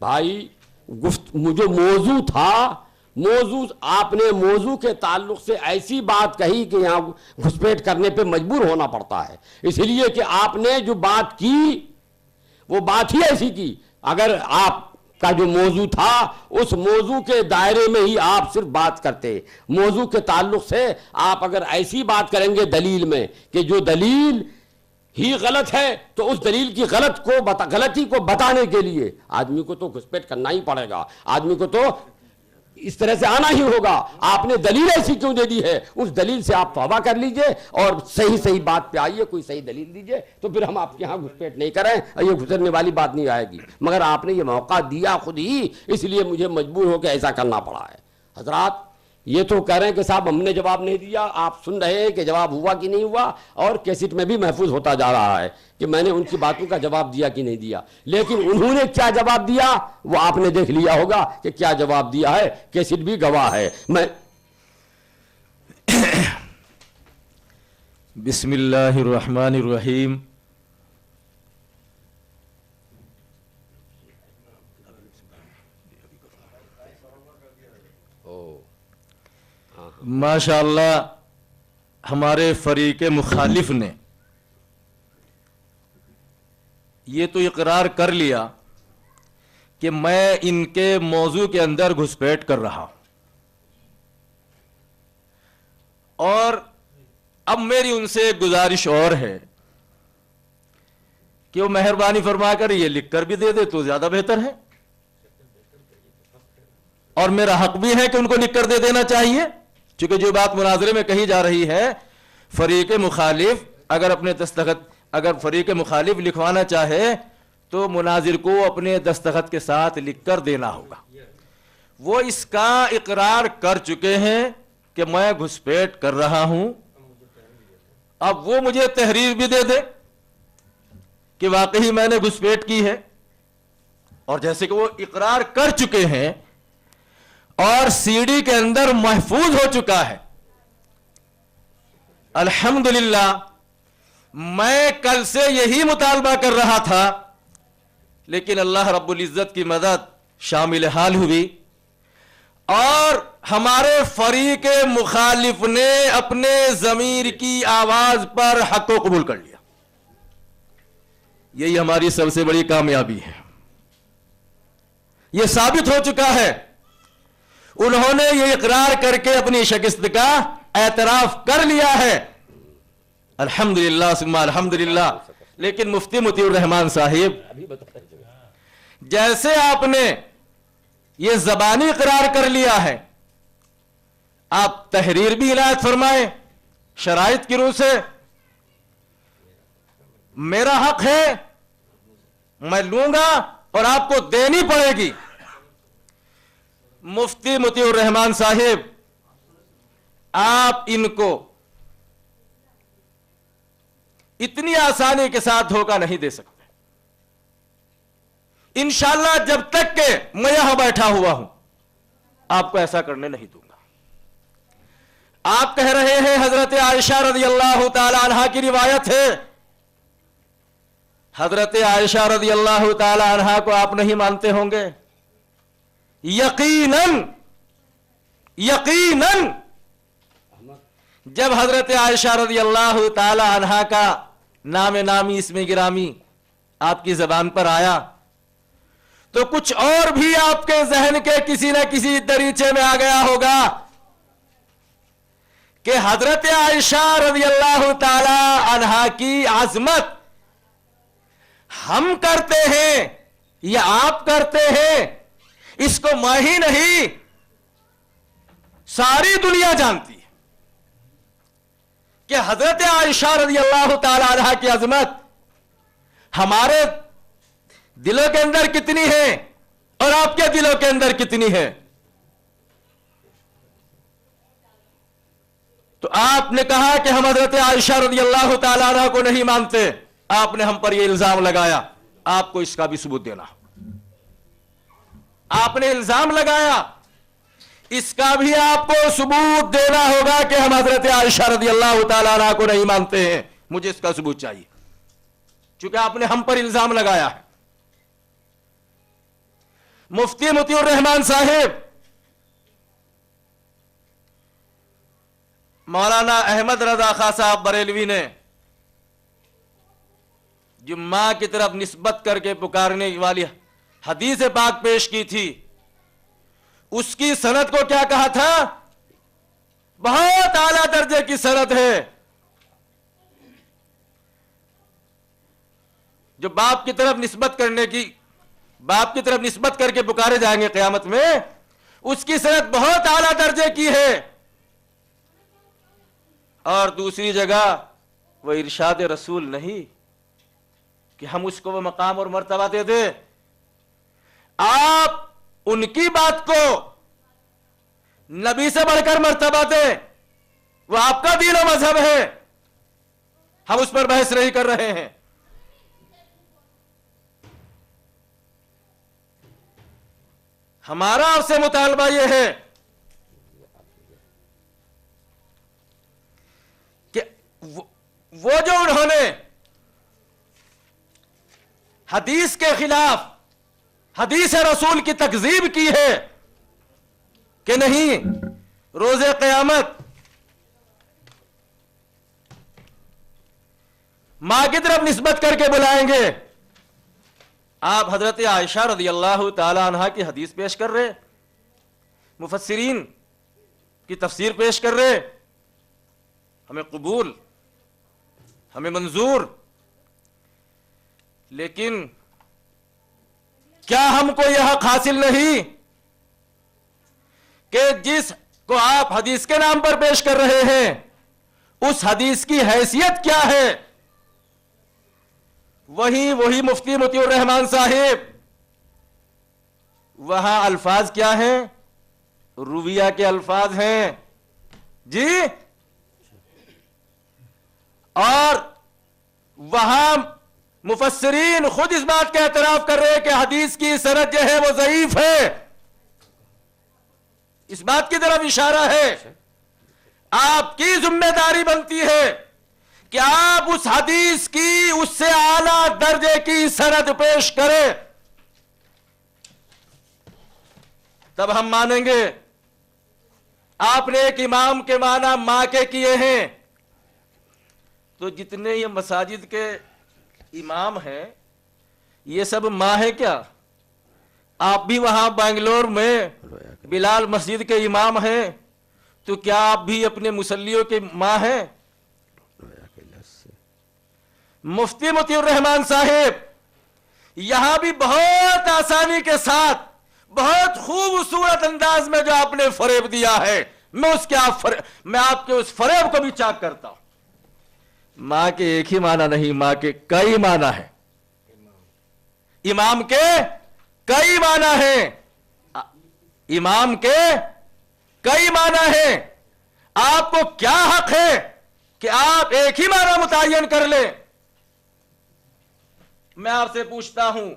بھائی جو موضوع تھا، موضوع آپ نے موضوع کے تعلق سے ایسی بات کہی کہ یہاں گھسپیٹ کرنے پہ مجبور ہونا پڑتا ہے. اس لیے کہ آپ نے جو بات کی وہ بات ہی ایسی کی. اگر آپ کا جو موضوع تھا اس موضوع کے دائرے میں ہی آپ صرف بات کرتے، موضوع کے تعلق سے آپ اگر ایسی بات کریں گے دلیل میں کہ جو دلیل ہی غلط ہے تو اس دلیل کی غلطی کو بتانے کے لیے آدمی کو تو گھسپیٹ کرنا ہی پڑے گا، آدمی کو تو اس طرح سے آنا ہی ہوگا. آپ نے دلیل ایسی کیوں دے دی ہے؟ اس دلیل سے آپ توبہ کر لیجئے اور صحیح بات پہ آئیے، کوئی صحیح دلیل دیجئے، تو پھر ہم آپ کے ہاں گھسپیٹ نہیں کریں اور یہ گھسرنے والی بات نہیں آئے گی. مگر آپ نے یہ موقع دیا خود ہی، اس لیے مجھے مجبور ہو کے ایسا کرنا پڑا ہے. حضرات یہ تو کہہ رہے ہیں کہ صاحب ہم نے جواب نہیں دیا، آپ سن رہے ہیں کہ جواب ہوا کہ نہیں ہوا، اور کیسٹ میں بھی محفوظ ہوتا جا رہا ہے کہ میں نے ان کی باتوں کا جواب دیا کہ نہیں دیا. لیکن انہوں نے کیا جواب دیا وہ آپ نے دیکھ لیا ہوگا کہ کیا جواب دیا ہے، کیسٹ بھی گواہ ہے. میں بسم اللہ الرحمن الرحیم. ماشاء اللہ ہمارے فریق مخالف نے یہ تو اقرار کر لیا کہ میں ان کے موضوع کے اندر گھسپیٹ کر رہا ہوں، اور اب میری ان سے ایک گزارش اور ہے کہ وہ مہربانی فرما کر یہ لکھ کر بھی دے دے تو زیادہ بہتر ہے، اور میرا حق بھی ہے کہ ان کو لکھ کر دے دینا چاہیے. چونکہ جو بات مناظرے میں کہی جا رہی ہے، فریق مخالف اگر فریق مخالف لکھوانا چاہے تو مناظر کو اپنے دستخط کے ساتھ لکھ کر دینا ہوگا. وہ اس کا اقرار کر چکے ہیں کہ میں گھسپیٹ کر رہا ہوں. اب وہ مجھے تحریر بھی دے دے کہ واقعی میں نے گھسپیٹ کی ہے، اور جیسے کہ وہ اقرار کر چکے ہیں اور سی ڈی کے اندر محفوظ ہو چکا ہے. الحمدللہ میں کل سے یہی مطالبہ کر رہا تھا، لیکن اللہ رب العزت کی مدد شامل حال ہوئی اور ہمارے فریق مخالف نے اپنے ضمیر کی آواز پر حق کو قبول کر لیا. یہی ہماری سب سے بڑی کامیابی ہے. یہ ثابت ہو چکا ہے. انہوں نے یہ اقرار کر کے اپنی شکست کا اعتراف کر لیا ہے. الحمدللہ ثم الحمدللہ. لیکن مفتی مطیع الرحمان صاحب، جیسے آپ نے یہ زبانی اقرار کر لیا ہے، آپ تحریر بھی عنایت فرمائیں شرائط کی روح سے. میرا حق ہے، میں لوں گا اور آپ کو دینی پڑے گی. مفتی مطیع الرحمان صاحب، آپ ان کو اتنی آسانی کے ساتھ دھوکہ نہیں دے سکتے. انشاءاللہ جب تک کہ میں یہاں بیٹھا ہوا ہوں آپ کو ایسا کرنے نہیں دوں گا. آپ کہہ رہے ہیں حضرت عائشہ رضی اللہ تعالی عنہا کی روایت ہے. حضرت عائشہ رضی اللہ تعالی عنہا کو آپ نہیں مانتے ہوں گے. یقیناً یقیناً جب حضرت عائشہ رضی اللہ تعالی عنہا کا نام نامی اسم گرامی آپ کی زبان پر آیا تو کچھ اور بھی آپ کے ذہن کے کسی نہ کسی دریچے میں آ گیا ہوگا کہ حضرت عائشہ رضی اللہ تعالی عنہا کی عظمت ہم کرتے ہیں یا آپ کرتے ہیں، اس کو میں ہی نہیں ساری دنیا جانتی ہے کہ حضرت عائشہ رضی اللہ تعالی عنہا کی عظمت ہمارے دلوں کے اندر کتنی ہے اور آپ کے دلوں کے اندر کتنی ہے. تو آپ نے کہا کہ ہم حضرت عائشہ رضی اللہ تعالی عنہا کو نہیں مانتے. آپ نے ہم پر یہ الزام لگایا، آپ کو اس کا بھی ثبوت دینا. آپ نے الزام لگایا، اس کا بھی آپ کو ثبوت دینا ہوگا کہ ہم حضرت عائشہ رضی اللہ تعالی عنہا کو نہیں مانتے ہیں. مجھے اس کا ثبوت چاہیے چونکہ آپ نے ہم پر الزام لگایا ہے. مفتی مطیع الرحمان صاحب، مولانا احمد رضا خان صاحب بریلوی نے جو ماں کی طرف نسبت کر کے پکارنے والی حدیث پاک پیش کی تھی، اس کی سند کو کیا کہا تھا؟ بہت اعلیٰ درجے کی سند ہے. جو باپ کی طرف نسبت کر کے پکارے جائیں گے قیامت میں، اس کی سند بہت اعلیٰ درجے کی ہے. اور دوسری جگہ وہ ارشاد رسول نہیں کہ ہم اس کو وہ مقام اور مرتبہ دے دیں. آپ ان کی بات کو نبی سے بڑھ کر مرتبہ دیں، وہ آپ کا دین و مذہب ہے، ہم اس پر بحث نہیں کر رہے ہیں. ہمارا آپ سے مطالبہ یہ ہے کہ وہ جو انہوں نے حدیث کے خلاف حدیث رسول کی تکذیب کی ہے کہ نہیں روز قیامت ماں کی طرف نسبت کر کے بلائیں گے. آپ حضرت عائشہ رضی اللہ تعالی عنہا کی حدیث پیش کر رہے، مفسرین کی تفسیر پیش کر رہے، ہمیں قبول، ہمیں منظور. لیکن کیا ہم کو یہ حق حاصل نہیں کہ جس کو آپ حدیث کے نام پر پیش کر رہے ہیں اس حدیث کی حیثیت کیا ہے؟ وہی مفتی مطیع الرحمان صاحب، وہاں الفاظ کیا ہیں؟ رویہ کے الفاظ ہیں جی. اور وہاں مفسرین خود اس بات کا اعتراف کر رہے ہیں کہ حدیث کی سند جو ہے وہ ضعیف ہے. اس بات کی طرف اشارہ ہے. آپ کی ذمہ داری بنتی ہے کہ آپ اس حدیث کی اس سے اعلیٰ درجے کی سند پیش کریں، تب ہم مانیں گے. آپ نے ایک امام کے معنی ماں کے کیے ہیں، تو جتنے یہ مساجد کے امام ہیں یہ سب ماں ہے کیا؟ آپ بھی وہاں بنگلور میں بلال مسجد کے امام ہیں، تو کیا آپ بھی اپنے مسلیوں کے ماں ہیں؟ مفتی مطیع الرحمان صاحب یہاں بھی بہت آسانی کے ساتھ بہت خوبصورت انداز میں جو آپ نے فریب دیا ہے، میں آپ کے اس فریب کو بھی چاک کرتا ہوں۔ ماں کے ایک ہی معنی نہیں، ماں کے کئی معنی ہیں، امام کے کئی معنی ہیں، امام کے کئی معنی ہیں۔ آپ کو کیا حق ہے کہ آپ ایک ہی معنی متعین کر لیں؟ میں آپ سے پوچھتا ہوں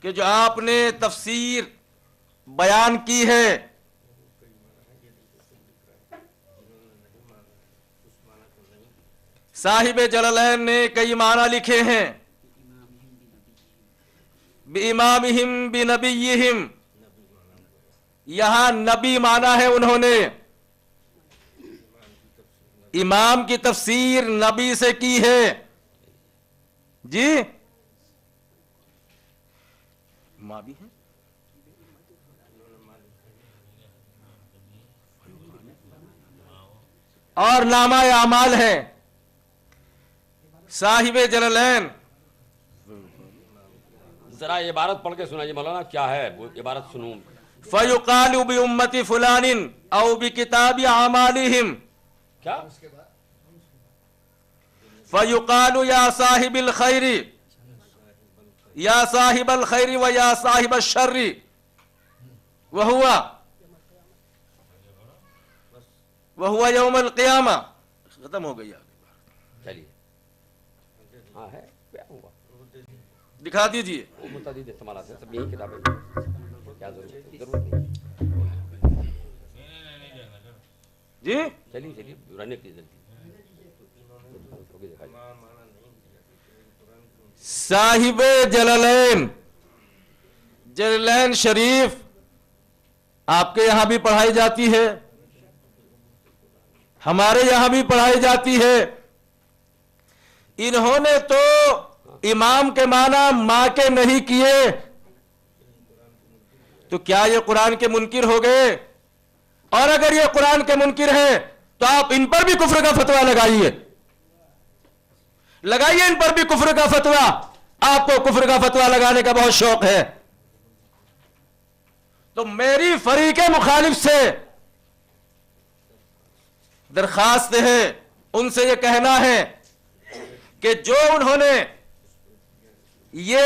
کہ جو آپ نے تفسیر بیان کی ہے، صاحب جلالین نے کئی معنی لکھے ہیں، بِإِمَامِهِمْ بِنَبِيِّهِمْ، یہاں نبی مانا ہے انہوں نے، امام کی تفسیر نبی سے کی ہے جی، ماں بھی ہے اور نامہ اعمال ہے۔ صاحب جلالین ذرا عبارت پڑھ کے سنائیے مولانا، کیا ہے وہ عبارت سنوں۔ فَيُقَالُ بِأُمَّةِ فُلَانٍ أَوْ بِكِتَابِ أَعْمَالِهِمْ، کیا فَيُقَالُ يَا صَاحِبِ الْخَيْرِ يَا صَاحِبَ الْخَيْرِ وَيَا صَاحِبَ الشَّرِّ وَهُوَ يَوْمَ الْقِيَامَةِ۔ ختم ہو گئی آگے، چلیے ہاں ہے، کیا ہوا دکھا دیجئے۔ وہ متعدد استعمالات ہیں، سب یہی کتابیں، کیا ضرورت نہیں جی چلیے چلیے رہنے کی ضرورت صاحب جلالین، جلالین شریف آپ کے یہاں بھی پڑھائی جاتی ہے، ہمارے یہاں بھی پڑھائی جاتی ہے۔ انہوں نے تو امام کے معنی ماں کے نہیں کیے، تو کیا یہ قرآن کے منکر ہو گئے؟ اور اگر یہ قرآن کے منکر ہیں تو آپ ان پر بھی کفر کا فتویٰ لگائیے، لگائیے ان پر بھی کفر کا فتویٰ۔ آپ کو کفر کا فتویٰ لگانے کا بہت شوق ہے، تو میری فریق مخالف سے درخواست ہے، ان سے یہ کہنا ہے کہ جو انہوں نے یہ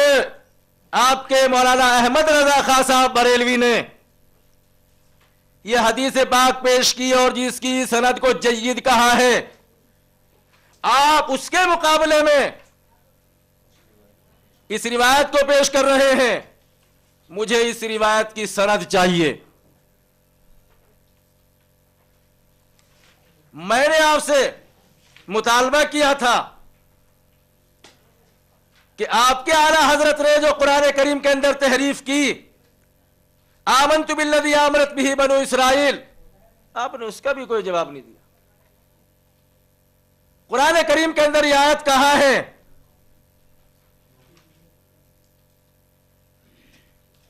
آپ کے مولانا احمد رضا خان صاحب بریلوی نے یہ حدیث پاک پیش کی اور جس کی سند کو جید کہا ہے، آپ اس کے مقابلے میں اس روایت کو پیش کر رہے ہیں۔ مجھے اس روایت کی سند چاہیے۔ میں نے آپ سے مطالبہ کیا تھا کہ آپ کے اعلیٰ حضرت نے جو قرآن کریم کے اندر تحریف کی، آمنت بالذی آمنت بہ بنو اسرائیل، آپ نے اس کا بھی کوئی جواب نہیں دیا۔ قرآن کریم کے اندر یہ آیت کہاں ہے؟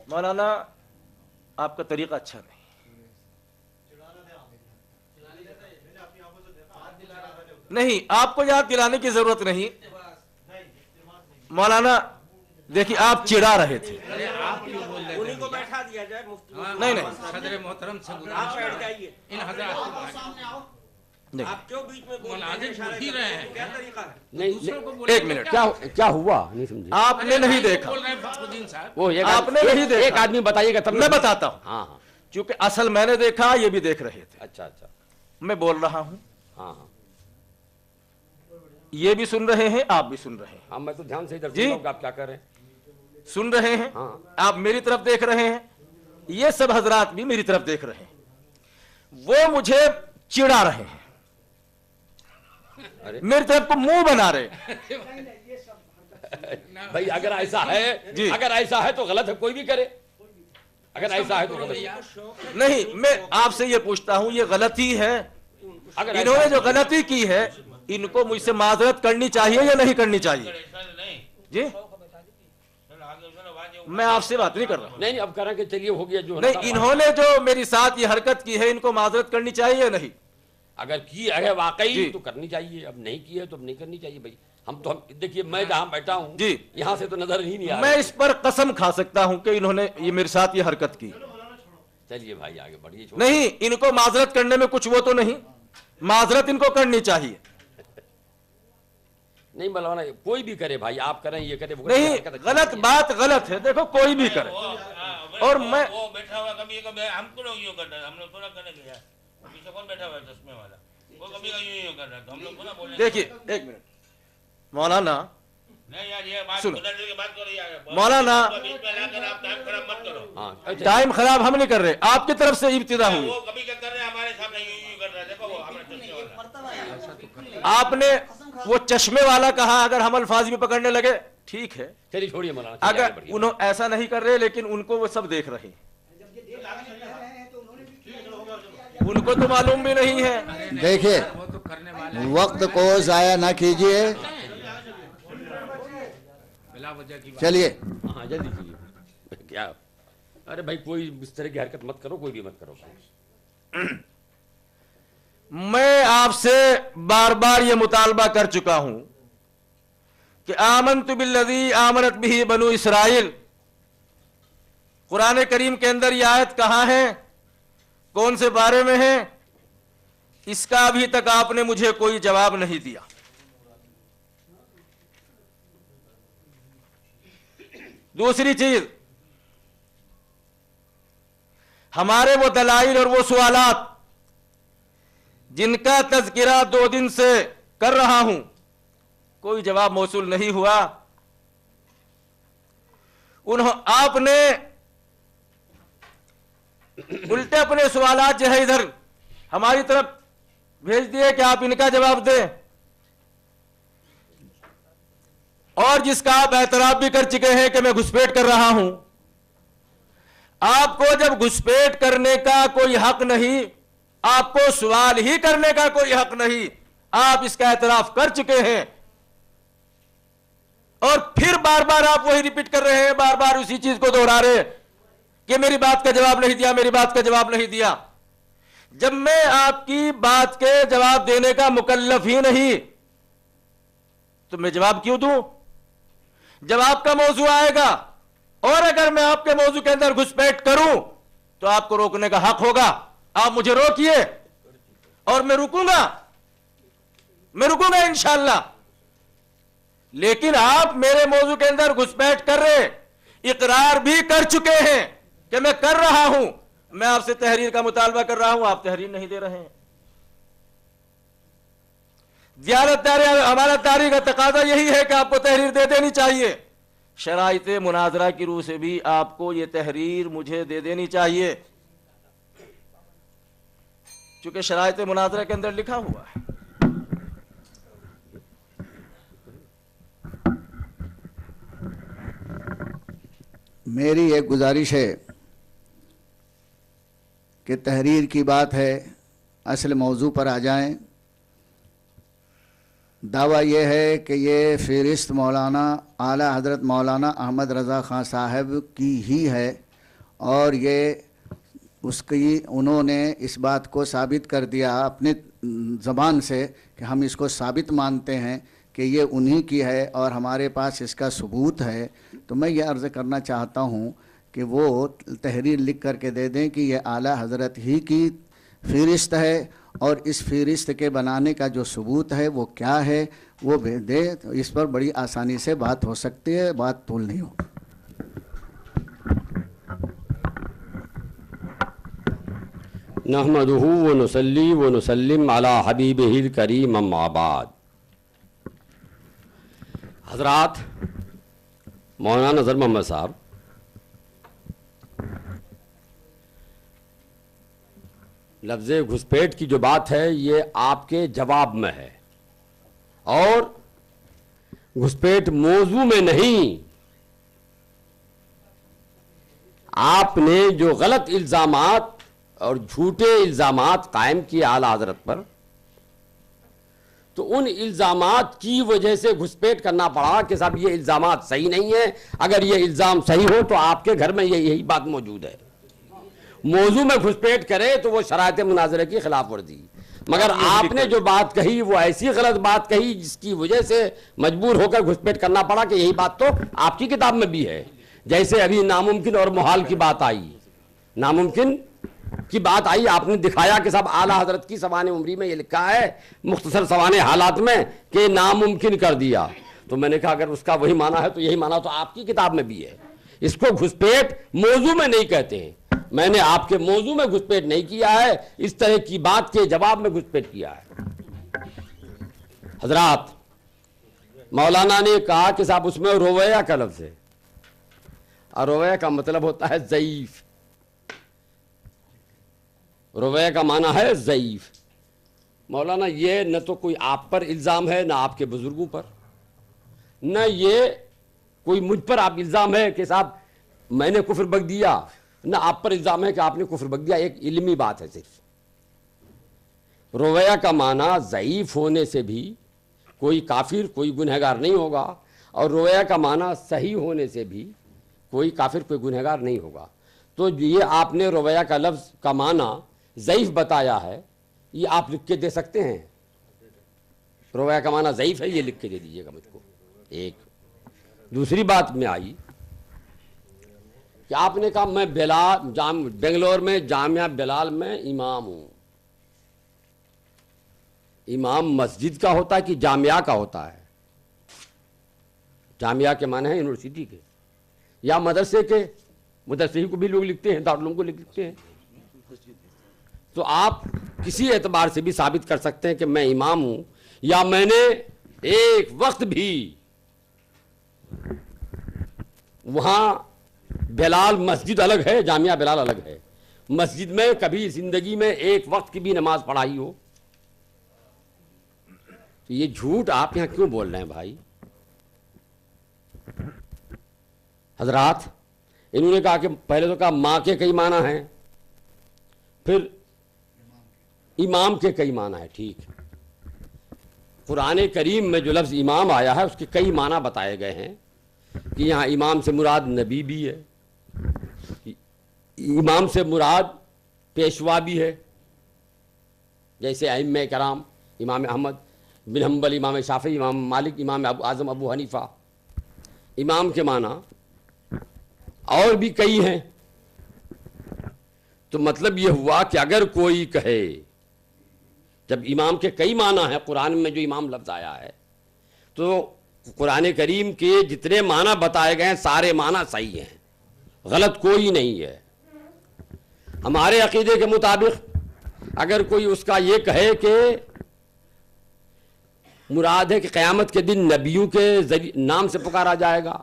مولانا آپ کا طریقہ اچھا نہیں، نہیں آپ کو یاد دلانے کی ضرورت نہیں۔ مولانا دیکھیے آپ چڑھا رہے تھے، انہیں کو بیٹھا دیا جائے، مفتی نہیں نہیں صدر محترم سے آپ بیٹھ جائیے، ان حضرات آپ کیوں بیچ میں بول ہی رہے ہیں، کیا طریقہ ہے؟ نہیں ایک منٹ، کیا ہوا نہیں سمجھے آپ نے نہیں دیکھا، بول رہے ہیں فخر الدین صاحب، وہ آپ نے نہیں دیکھا۔ ایک آدمی بتائیے گا تب میں بتاتا ہوں، ہاں ہاں کیونکہ اصل میں نے دیکھا، یہ بھی دیکھ رہے تھے، اچھا اچھا میں بول رہا ہوں، ہاں ہاں یہ بھی سن رہے ہیں، آپ بھی سن رہے ہیں، ہاں میں تو دھیان سے ادھر جی۔ سن رہا ہوں کہ آپ کیا کر رہے ہیں۔ سن رہے ہیں، ہاں آپ میری طرف دیکھ رہے ہیں، یہ سب حضرات بھی میری طرف دیکھ رہے ہیں، وہ مجھے چڑھا رہے ہیں، ارے میری طرف کو منہ بنا رہے ہیں۔ بھائی اگر ایسا ہے، جی۔ اگر ایسا ہے تو غلط ہے، کوئی بھی کرے، اگر ایسا ہے تو غلط ہے۔ نہیں، میں آپ سے یہ پوچھتا ہوں، یہ غلطی ہے؟ اگر انہوں نے ایسا جو غلطی کی ہے، ان کو مجھ سے معذرت کرنی چاہیے یا نہیں کرنی چاہیے؟ جی میں آپ سے بات نہیں کر رہا ہوں. نہیں اب کریں کہ چلیے ہو گیا جو نہیں, انہوں نے جو میری ساتھ یہ حرکت کی ہے ان کو معذرت کرنی چاہیے یا نہیں؟ اگر کی ہے واقعی جی. تو کرنی چاہیے, اب نہیں کی ہے تو اب نہیں کرنی چاہیے بھائی. ہم دیکھیے میں جہاں بیٹھا ہوں جی. یہاں سے تو نظر ہی نہیں آ میں رہا. اس پر قسم کھا سکتا ہوں کہ انہوں نے یہ میرے ساتھ یہ حرکت کی. چلیے بھائی آگے بڑھیے. نہیں, ان کو معذرت کرنے میں کچھ وہ تو نہیں, معذرت ان کو کرنی چاہیے. نہیں مولانا کوئی بھی کرے بھائی, آپ کریں یہ کرے وہ کرے, نہیں, غلط بات غلط ہے. دیکھو کوئی بھی کرے, اور میں وہ بیٹھا ہوا کبھی کبھی ہم کو لوگ یوں کر رہے ہیں, ہم لوگ تھوڑا کرنے گیا پیچھے کون بیٹھا ہوا ہے چشمے والا, وہ کبھی یوں کر رہا ہے تو ہم لوگ تھوڑا بولے. دیکھیے ایک منٹ مولانا, نہیں یار یہ بات سنو. کی بات کرو یار, مولانا بیچ میں لا کر آپ ٹائم خراب مت کرو. ہاں ٹائم خراب ہم نہیں کر رہے, آپ کی طرف سے ابتدا ہوئی. وہ کبھی کیا کر رہے ہیں ہمارے سامنے یوں کر رہا ہے, دیکھو وہ ہمارے چشمے والا. آپ نے وہ چشمے والا کہا, اگر ہم الفاظ میں پکڑنے لگے ٹھیک ہے, چلیے چھوڑیے مولانا. اگر انہوں ایسا نہیں کر رہے لیکن ان کو وہ سب دیکھ رہے ہیں, ان کو تو معلوم بھی نہیں ہے. دیکھیے وہ تو کرنے والے وقت کو ضائع نہ کیجیے, بلا وجہ کی بات. چلیے. ہاں جلدی کیجیے. کیا ارے بھائی کوئی اس طرح کی حرکت مت کرو, کوئی بھی مت کرو. میں آپ سے بار بار یہ مطالبہ کر چکا ہوں کہ آمنت بالذی آمنت بہ بنو اسرائیل, قرآن کریم کے اندر یہ آیت کہاں ہے, کون سے بارے میں ہے, اس کا ابھی تک آپ نے مجھے کوئی جواب نہیں دیا. دوسری چیز, ہمارے وہ دلائل اور وہ سوالات جن کا تذکرہ 2 دن سے کر رہا ہوں, کوئی جواب موصول نہیں ہوا. آپ نے الٹے اپنے سوالات جو ہے ادھر ہماری طرف بھیج دیے کہ آپ ان کا جواب دیں, اور جس کا آپ اعتراف بھی کر چکے ہیں کہ میں گھسپیٹ کر رہا ہوں. آپ کو جب گھسپیٹ کرنے کا کوئی حق نہیں, آپ کو سوال ہی کرنے کا کوئی حق نہیں, آپ اس کا اعتراف کر چکے ہیں, اور پھر بار بار آپ وہی ریپیٹ کر رہے ہیں, بار بار اسی چیز کو دوہرا رہے کہ میری بات کا جواب نہیں دیا, میری بات کا جواب نہیں دیا. جب میں آپ کی بات کے جواب دینے کا مکلف ہی نہیں تو میں جواب کیوں دوں؟ جب آپ کا موضوع آئے گا اور اگر میں آپ کے موضوع کے اندر گھسپیٹ کروں تو آپ کو روکنے کا حق ہوگا. آپ مجھے روکیے اور میں رکوں گا انشاءاللہ. لیکن آپ میرے موضوع کے اندر گھسپیٹ کر رہے, اقرار بھی کر چکے ہیں کہ میں کر رہا ہوں, میں آپ سے تحریر کا مطالبہ کر رہا ہوں, آپ تحریر نہیں دے رہے ہیں. ہمارا داری کا تقاضا یہی ہے کہ آپ کو تحریر دے دینی چاہیے. شرائط مناظرہ کی روح سے بھی آپ کو یہ تحریر مجھے دے دینی چاہیے, چونکہ شرائط مناظرہ کے اندر لکھا ہوا ہے. میری ایک گزارش ہے کہ تحریر کی بات ہے, اصل موضوع پر آ جائیں. دعویٰ یہ ہے کہ یہ فہرست مولانا اعلیٰ حضرت مولانا احمد رضا خان صاحب کی ہی ہے, اور یہ انہوں نے اس بات کو ثابت کر دیا اپنے زبان سے کہ ہم اس کو ثابت مانتے ہیں کہ یہ انہی کی ہے اور ہمارے پاس اس کا ثبوت ہے. تو میں یہ عرض کرنا چاہتا ہوں کہ وہ تحریر لکھ کر کے دے دیں کہ یہ اعلیٰ حضرت ہی کی فہرست ہے, اور اس فہرست کے بنانے کا جو ثبوت ہے وہ کیا ہے وہ دے. اس پر بڑی آسانی سے بات ہو سکتی ہے, بات طول نہیں ہو. نحمدہ ونصلی ونسلم علی حبیبہ الکریم اما بعد. حضرات, مولانا نذر محمد صاحب لفظ گھسپیٹ کی جو بات ہے یہ آپ کے جواب میں ہے, اور گھسپیٹ موضوع میں نہیں. آپ نے جو غلط الزامات اور جھوٹے الزامات قائم کیے اعلیٰ حضرت پر, تو ان الزامات کی وجہ سے گھسپیٹ کرنا پڑا کہ صاحب یہ الزامات صحیح نہیں ہیں، اگر یہ الزام صحیح ہو تو آپ کے گھر میں یہی بات موجود ہے. موضوع میں گھسپیٹ کرے تو وہ شرائط مناظرے کی خلاف ورزی. مگر آپ نے جو بات کہی وہ ایسی غلط بات کہی جس کی وجہ سے مجبور ہو کر گھسپیٹ کرنا پڑا کہ یہی بات تو آپ کی کتاب میں بھی ہے. جیسے ابھی ناممکن اور محال کی بات آئی، ناممکن کی بات آئی، آپ نے دکھایا کہ صاحب اعلیٰ حضرت کی سوانح عمری میں یہ لکھا ہے مختصر سوانح حالات میں کہ ناممکن کر دیا. تو میں نے کہا اگر اس کا وہی معنی ہے تو یہی معنی تو آپ کی کتاب میں بھی ہے. اس کو گھسپیٹ موضوع میں نہیں کہتے ہیں. میں نے آپ کے موضوع میں گھسپیٹ نہیں کیا ہے، اس طرح کی بات کے جواب میں گھسپیٹ کیا ہے. حضرات، مولانا نے کہا کہ صاحب اس میں رویہ کا لفظ ہے، اور رویہ کا مطلب ہوتا ہے ضعیف. رویہ کا معنی ہے ضعیف. مولانا یہ نہ تو کوئی آپ پر الزام ہے، نہ آپ کے بزرگوں پر، نہ یہ کوئی مجھ پر آپ الزام ہے کہ صاحب میں نے کفر بک دیا، نہ آپ پر الزام ہے کہ آپ نے کفر بک دیا. ایک علمی بات ہے صرف. رویہ کا معنی ضعیف ہونے سے بھی کوئی کافر کوئی گنہگار نہیں ہوگا، اور رویہ کا معنی صحیح ہونے سے بھی کوئی کافر کوئی گنہگار نہیں ہوگا. تو یہ آپ نے رویہ کا لفظ کا معنی ضعیف بتایا ہے، یہ آپ لکھ کے دے سکتے ہیں؟ رویہ کا معنی ضعیف ہے، یہ لکھ کے دے دیجیے گا مجھ کو. ایک دوسری بات میں آئی کہ آپ نے کہا میں بنگلور میں جامعہ بلال میں امام ہوں. امام مسجد کا ہوتا ہے کہ جامعہ کا ہوتا ہے؟ جامعہ کے معنی ہے یونیورسٹی کے، یا مدرسے کے؟ مدرسے کو بھی لوگ لکھتے ہیں، دارالعلوم کو لکھتے ہیں. تو آپ کسی اعتبار سے بھی ثابت کر سکتے ہیں کہ میں امام ہوں، یا میں نے ایک وقت بھی وہاں بلال مسجد الگ ہے، جامعہ بلال الگ ہے، مسجد میں کبھی زندگی میں ایک وقت کی بھی نماز پڑھائی ہو؟ تو یہ جھوٹ آپ یہاں کیوں بول رہے ہیں بھائی؟ حضرات، انہوں نے کہا کہ پہلے تو کہا ماں کے کئی معنی ہیں، پھر امام کے کئی معنی ہیں. ٹھیک، قرآن کریم میں جو لفظ امام آیا ہے اس کے کئی معنی بتائے گئے ہیں کہ یہاں امام سے مراد نبی بھی ہے، امام سے مراد پیشوا بھی ہے، جیسے ائمہ کرام امام احمد بن حنبل، امام شافعی، امام مالک، امام اعظم ابو حنیفہ. امام کے معنی اور بھی کئی ہیں. تو مطلب یہ ہوا کہ اگر کوئی کہے، جب امام کے کئی معنی ہیں قرآن میں جو امام لفظ آیا ہے، تو قرآن کریم کے جتنے معنی بتائے گئے ہیں سارے معنی صحیح ہیں، غلط کوئی نہیں ہے. ہمارے عقیدے کے مطابق اگر کوئی اس کا یہ کہے کہ مراد ہے کہ قیامت کے دن نبیوں کے نام سے پکارا جائے گا،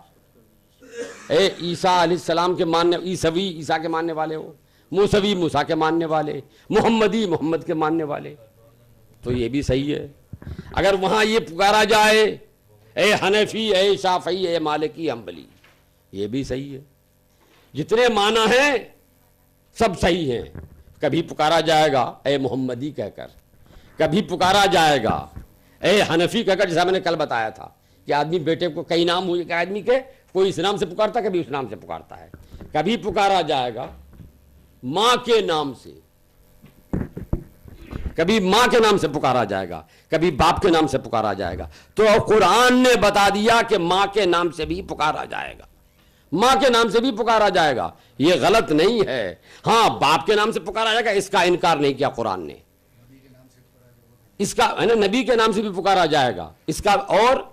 اے عیسیٰ علیہ السلام کے ماننے، عیسوی عیسیٰ کے ماننے والے ہو، موسوی موسیٰ کے ماننے والے، محمدی محمد کے ماننے والے، تو یہ بھی صحیح ہے. اگر وہاں یہ پکارا جائے اے حنفی، اے شافعی، اے مالکی، حنبلی، یہ بھی صحیح ہے. جتنے معنی ہیں سب صحیح ہیں. کبھی پکارا جائے گا اے محمدی کہہ کر، کبھی پکارا جائے گا اے حنفی کہہ کر، جیسا میں نے کل بتایا تھا کہ آدمی بیٹے کو کئی نام ہوئے کہ آدمی کے کوئی اس نام سے پکارتا ہے، کبھی اس نام سے پکارتا ہے. کبھی پکارا جائے گا ماں کے نام سے، کبھی ماں کے نام سے پکارا جائے گا، کبھی باپ کے نام سے پکارا جائے گا. تو قرآن نے بتا دیا کہ ماں کے نام سے بھی پکارا جائے گا، ماں کے نام سے بھی پکارا جائے گا. یہ غلط نہیں ہے. ہاں، باپ کے نام سے پکارا جائے گا، اس کا انکار نہیں کیا قرآن نے. اس کا ہے نا، نبی کے نام سے بھی پکارا جائے گا اس کا، اور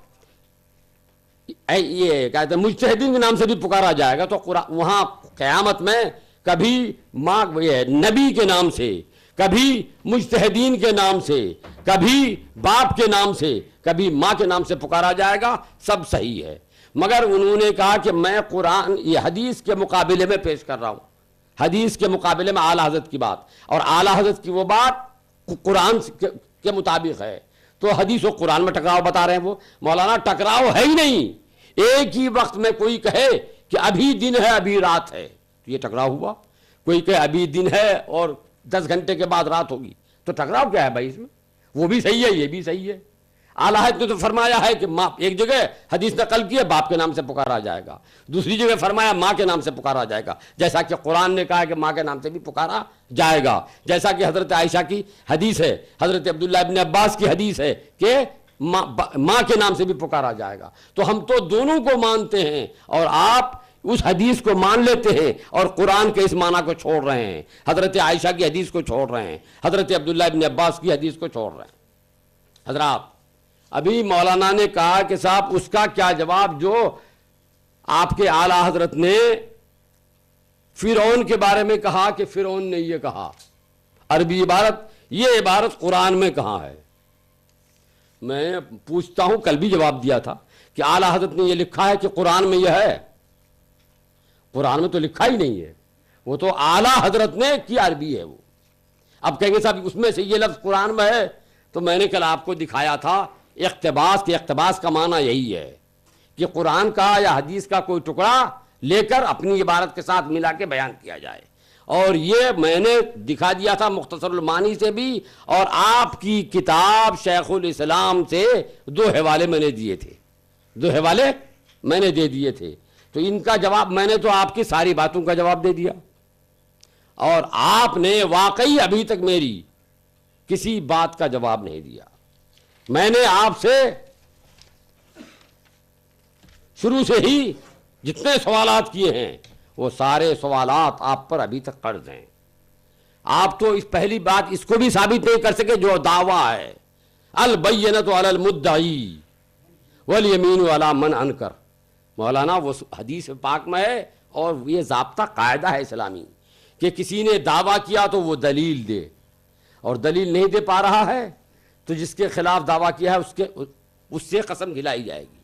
یہ کہتے ہیں مجتہدین کے نام سے بھی پکارا جائے گا. تو وہاں قیامت میں کبھی ماں نبی کے نام سے، کبھی مجتہدین کے نام سے، کبھی باپ کے نام سے، کبھی ماں کے نام سے پکارا جائے گا. سب صحیح ہے. مگر انہوں نے کہا کہ میں قرآن یہ حدیث کے مقابلے میں پیش کر رہا ہوں، حدیث کے مقابلے میں اعلیٰ حضرت کی بات، اور اعلیٰ حضرت کی وہ بات قرآن کے مطابق ہے. تو حدیث و قرآن میں ٹکراؤ بتا رہے ہیں وہ. مولانا ٹکراؤ ہے ہی نہیں. ایک ہی وقت میں کوئی کہے کہ ابھی دن ہے ابھی رات ہے، تو یہ ٹکراؤ ہوا. کوئی کہے ابھی دن ہے اور 10 گھنٹے کے بعد رات ہوگی، تو ٹکراؤ کیا ہے بھائی اس میں؟ وہ بھی صحیح ہے، یہ بھی صحیح ہے. اعلیٰ حضرت نے تو فرمایا ہے کہ ماں، ایک جگہ حدیث نقل کی ہے باپ کے نام سے پکارا جائے گا، دوسری جگہ فرمایا ماں کے نام سے پکارا جائے گا، جیسا کہ قرآن نے کہا ہے کہ ماں کے نام سے بھی پکارا جائے گا، جیسا کہ حضرت عائشہ کی حدیث ہے، حضرت عبداللہ ابن عباس کی حدیث ہے کہ ماں کے نام سے بھی پکارا جائے گا۔ تو ہم تو دونوں کو مانتے ہیں، اور آپ اس حدیث کو مان لیتے ہیں اور قرآن کے اس معنی کو چھوڑ رہے ہیں، حضرت عائشہ کی حدیث کو چھوڑ رہے ہیں، حضرت عبداللہ ابن عباس کی حدیث کو چھوڑ رہے ہیں۔ حضرات، ابھی مولانا نے کہا کہ صاحب اس کا کیا جواب جو آپ کے اعلیٰ حضرت نے فرعون کے بارے میں کہا کہ فرعون نے یہ کہا، عربی عبارت، یہ عبارت قرآن میں کہاں ہے؟ میں پوچھتا ہوں، کل بھی جواب دیا تھا کہ اعلیٰ حضرت نے یہ لکھا ہے کہ قرآن میں یہ ہے؟ قرآن میں تو لکھا ہی نہیں ہے، وہ تو اعلیٰ حضرت نے کی عربی ہے وہ۔ اب کہیں گے صاحب اس میں سے یہ لفظ قرآن میں ہے، تو میں نے کل آپ کو دکھایا تھا اقتباس، کہ اقتباس کا معنی یہی ہے کہ قرآن کا یا حدیث کا کوئی ٹکڑا لے کر اپنی عبارت کے ساتھ ملا کے بیان کیا جائے، اور یہ میں نے دکھا دیا تھا مختصر المعانی سے بھی، اور آپ کی کتاب شیخ الاسلام سے 2 حوالے میں نے دیے تھے، 2 حوالے میں نے دے دیے تھے۔ تو ان کا جواب، میں نے تو آپ کی ساری باتوں کا جواب دے دیا، اور آپ نے واقعی ابھی تک میری کسی بات کا جواب نہیں دیا۔ میں نے آپ سے شروع سے ہی جتنے سوالات کیے ہیں وہ سارے سوالات آپ پر ابھی تک قرض ہیں۔ آپ تو اس پہلی بات اس کو بھی ثابت نہیں کر سکے جو دعویٰ ہے، البینۃ علی المدعی والیمین علی من انکر۔ مولانا وہ حدیث پاک میں ہے، اور یہ ضابطہ قاعدہ ہے اسلامی کہ کسی نے دعویٰ کیا تو وہ دلیل دے، اور دلیل نہیں دے پا رہا ہے تو جس کے خلاف دعویٰ کیا ہے اس سے قسم کھلائی جائے گی،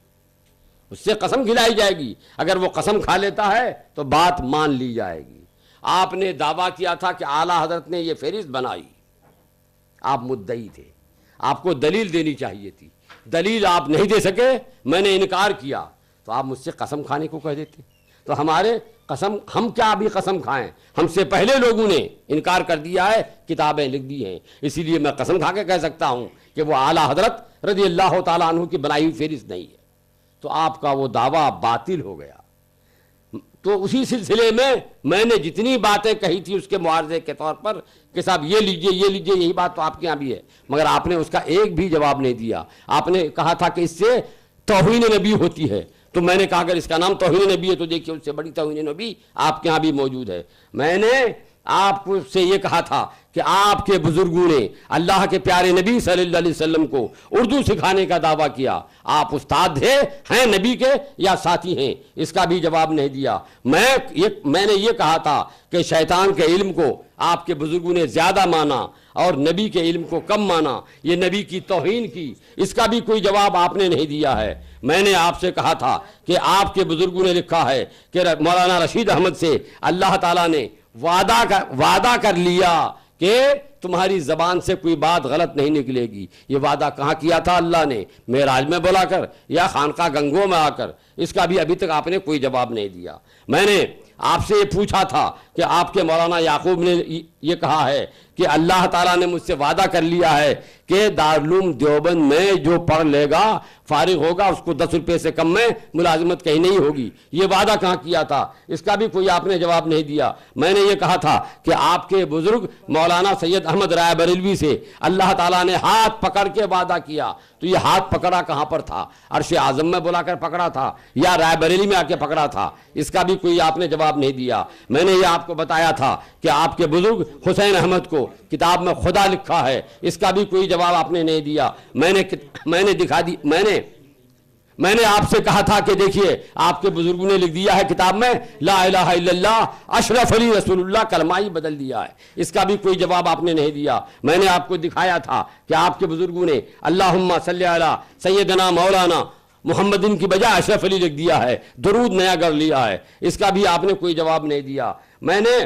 اس سے قسم کھلائی جائے گی۔ اگر وہ قسم کھا لیتا ہے تو بات مان لی جائے گی۔ آپ نے دعویٰ کیا تھا کہ اعلیٰ حضرت نے یہ فہرست بنائی، آپ مدعی تھے، آپ کو دلیل دینی چاہیے تھی، دلیل آپ نہیں دے سکے، میں نے انکار کیا، تو آپ مجھ سے قسم کھانے کو کہہ دیتے۔ تو ہمارے قسم، ہم کیا ابھی قسم کھائیں؟ ہم سے پہلے لوگوں نے انکار کر دیا ہے، کتابیں لکھ دی ہیں، اسی لیے میں قسم کھا کے کہہ سکتا ہوں کہ وہ اعلیٰ حضرت رضی اللہ تعالیٰ عنہ کی بنائی ہوئی فہرست نہیں ہے۔ تو آپ کا وہ دعویٰ باطل ہو گیا۔ تو اسی سلسلے میں نے جتنی باتیں کہی تھی اس کے معارضے کے طور پر کہ صاحب یہ لیجئے یہ لیجئے، یہی بات تو آپ کے یہاں بھی ہے، مگر آپ نے اس کا ایک بھی جواب نہیں دیا۔ آپ نے کہا تھا کہ اس سے توہین نبی ہوتی ہے، تو میں نے کہا اگر اس کا نام توہین نبی ہے تو دیکھیے اس سے بڑی توہین نبی آپ کے ہاں بھی موجود ہے۔ میں نے آپ سے یہ کہا تھا کہ آپ کے بزرگوں نے اللہ کے پیارے نبی صلی اللہ علیہ وسلم کو اردو سکھانے کا دعویٰ کیا، آپ استاد ہیں نبی کے یا ساتھی ہیں؟ اس کا بھی جواب نہیں دیا۔ میں نے یہ کہا تھا کہ شیطان کے علم کو آپ کے بزرگوں نے زیادہ مانا اور نبی کے علم کو کم مانا، یہ نبی کی توہین کی، اس کا بھی کوئی جواب آپ نے نہیں دیا ہے۔ میں نے آپ سے کہا تھا کہ آپ کے بزرگوں نے لکھا ہے کہ مولانا رشید احمد سے اللہ تعالیٰ نے وعدہ کر لیا کہ تمہاری زبان سے کوئی بات غلط نہیں نکلے گی۔ یہ وعدہ کہاں کیا تھا اللہ نے؟ معراج میں بلا کر یا خانقاہ گنگو میں آ کر؟ اس کا بھی ابھی تک آپ نے کوئی جواب نہیں دیا۔ میں نے آپ سے یہ پوچھا تھا کہ آپ کے مولانا یعقوب نے یہ کہا ہے کہ اللہ تعالیٰ نے مجھ سے وعدہ کر لیا ہے کہ دارالعلوم دیوبند میں جو پڑھ لے گا فارغ ہوگا اس کو 10 روپے سے کم میں ملازمت کہیں نہیں ہوگی۔ یہ وعدہ کہاں کیا تھا؟ اس کا بھی کوئی آپ نے جواب نہیں دیا۔ میں نے یہ کہا تھا کہ آپ کے بزرگ مولانا سید احمد رائے بریلوی سے اللہ تعالیٰ نے ہاتھ پکڑ کے وعدہ کیا، تو یہ ہاتھ پکڑا کہاں پر تھا؟ عرش اعظم میں بلا کر پکڑا تھا یا رائے بریلی میں آ کے پکڑا تھا؟ اس کا بھی کوئی آپ نے جواب نہیں دیا۔ میں نے یہ آپ کو بتایا تھا کہ آپ کے بزرگ حسین احمد کو کتاب میں خدا لکھا ہے، اس کا بھی کوئی جواب آپ نے نہیں دیا۔ میں نے آپ سے کہا تھا کہ دیکھیے آپ کے بزرگوں نے لکھ دیا ہے کتاب میں لا الہ الا اللہ اشرف علی رسول اللہ، کلمہ ہی بدل دیا ہے، اس کا بھی کوئی جواب آپ نے نہیں دیا۔ میں نے آپ کو دکھایا تھا کہ آپ کے بزرگوں نے اللہم صلی علی سیدنا مولانا محمدن کی بجائے اشرف علی لکھ دیا ہے، درود نیا گڑھ لیا ہے، اس کا بھی آپ نے کوئی جواب نہیں دیا۔ میں نے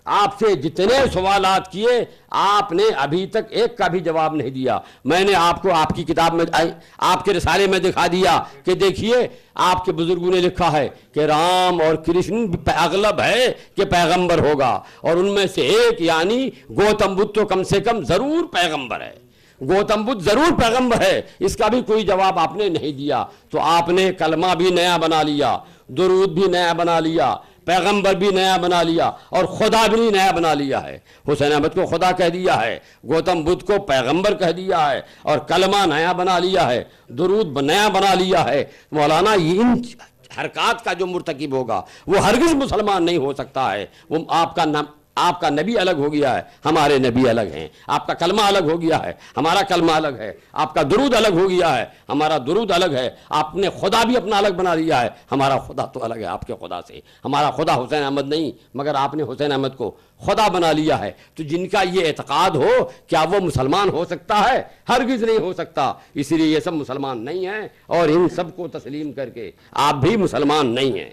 آپ سے جتنے سوالات کیے آپ نے ابھی تک ایک کا بھی جواب نہیں دیا۔ میں نے آپ کو آپ کی کتاب میں آپ کے رسالے میں دکھا دیا کہ دیکھیے آپ کے بزرگوں نے لکھا ہے کہ رام اور کرشن اغلب ہے کہ پیغمبر ہوگا، اور ان میں سے ایک یعنی گوتم بدھ تو کم سے کم ضرور پیغمبر ہے۔ گوتم بدھ ضرور پیغمبر ہے، اس کا بھی کوئی جواب آپ نے نہیں دیا. تو آپ نے کلمہ بھی نیا بنا لیا، درود بھی نیا بنا لیا، پیغمبر بھی نیا بنا لیا، اور خدا بھی نیا بنا لیا ہے. حسین احمد کو خدا کہہ دیا ہے، گوتم بدھ کو پیغمبر کہہ دیا ہے، اور کلمہ نیا بنا لیا ہے، درود نیا بنا لیا ہے. مولانا یہ ان حرکات کا جو مرتکب ہوگا وہ ہرگز مسلمان نہیں ہو سکتا ہے. وہ آپ کا نبی الگ ہو گیا ہے، ہمارے نبی الگ ہیں. آپ کا کلمہ الگ ہو گیا ہے، ہمارا کلمہ الگ ہے. آپ کا درود الگ ہو گیا ہے، ہمارا درود الگ ہے. آپ نے خدا بھی اپنا الگ بنا لیا ہے، ہمارا خدا تو الگ ہے آپ کے خدا سے. ہمارا خدا حسین احمد نہیں، مگر آپ نے حسین احمد کو خدا بنا لیا ہے. تو جن کا یہ اعتقاد ہو کیا وہ مسلمان ہو سکتا ہے؟ ہرگز نہیں ہو سکتا. اسی لیے یہ سب مسلمان نہیں ہیں، اور ان سب کو تسلیم کر کے آپ بھی مسلمان نہیں ہیں.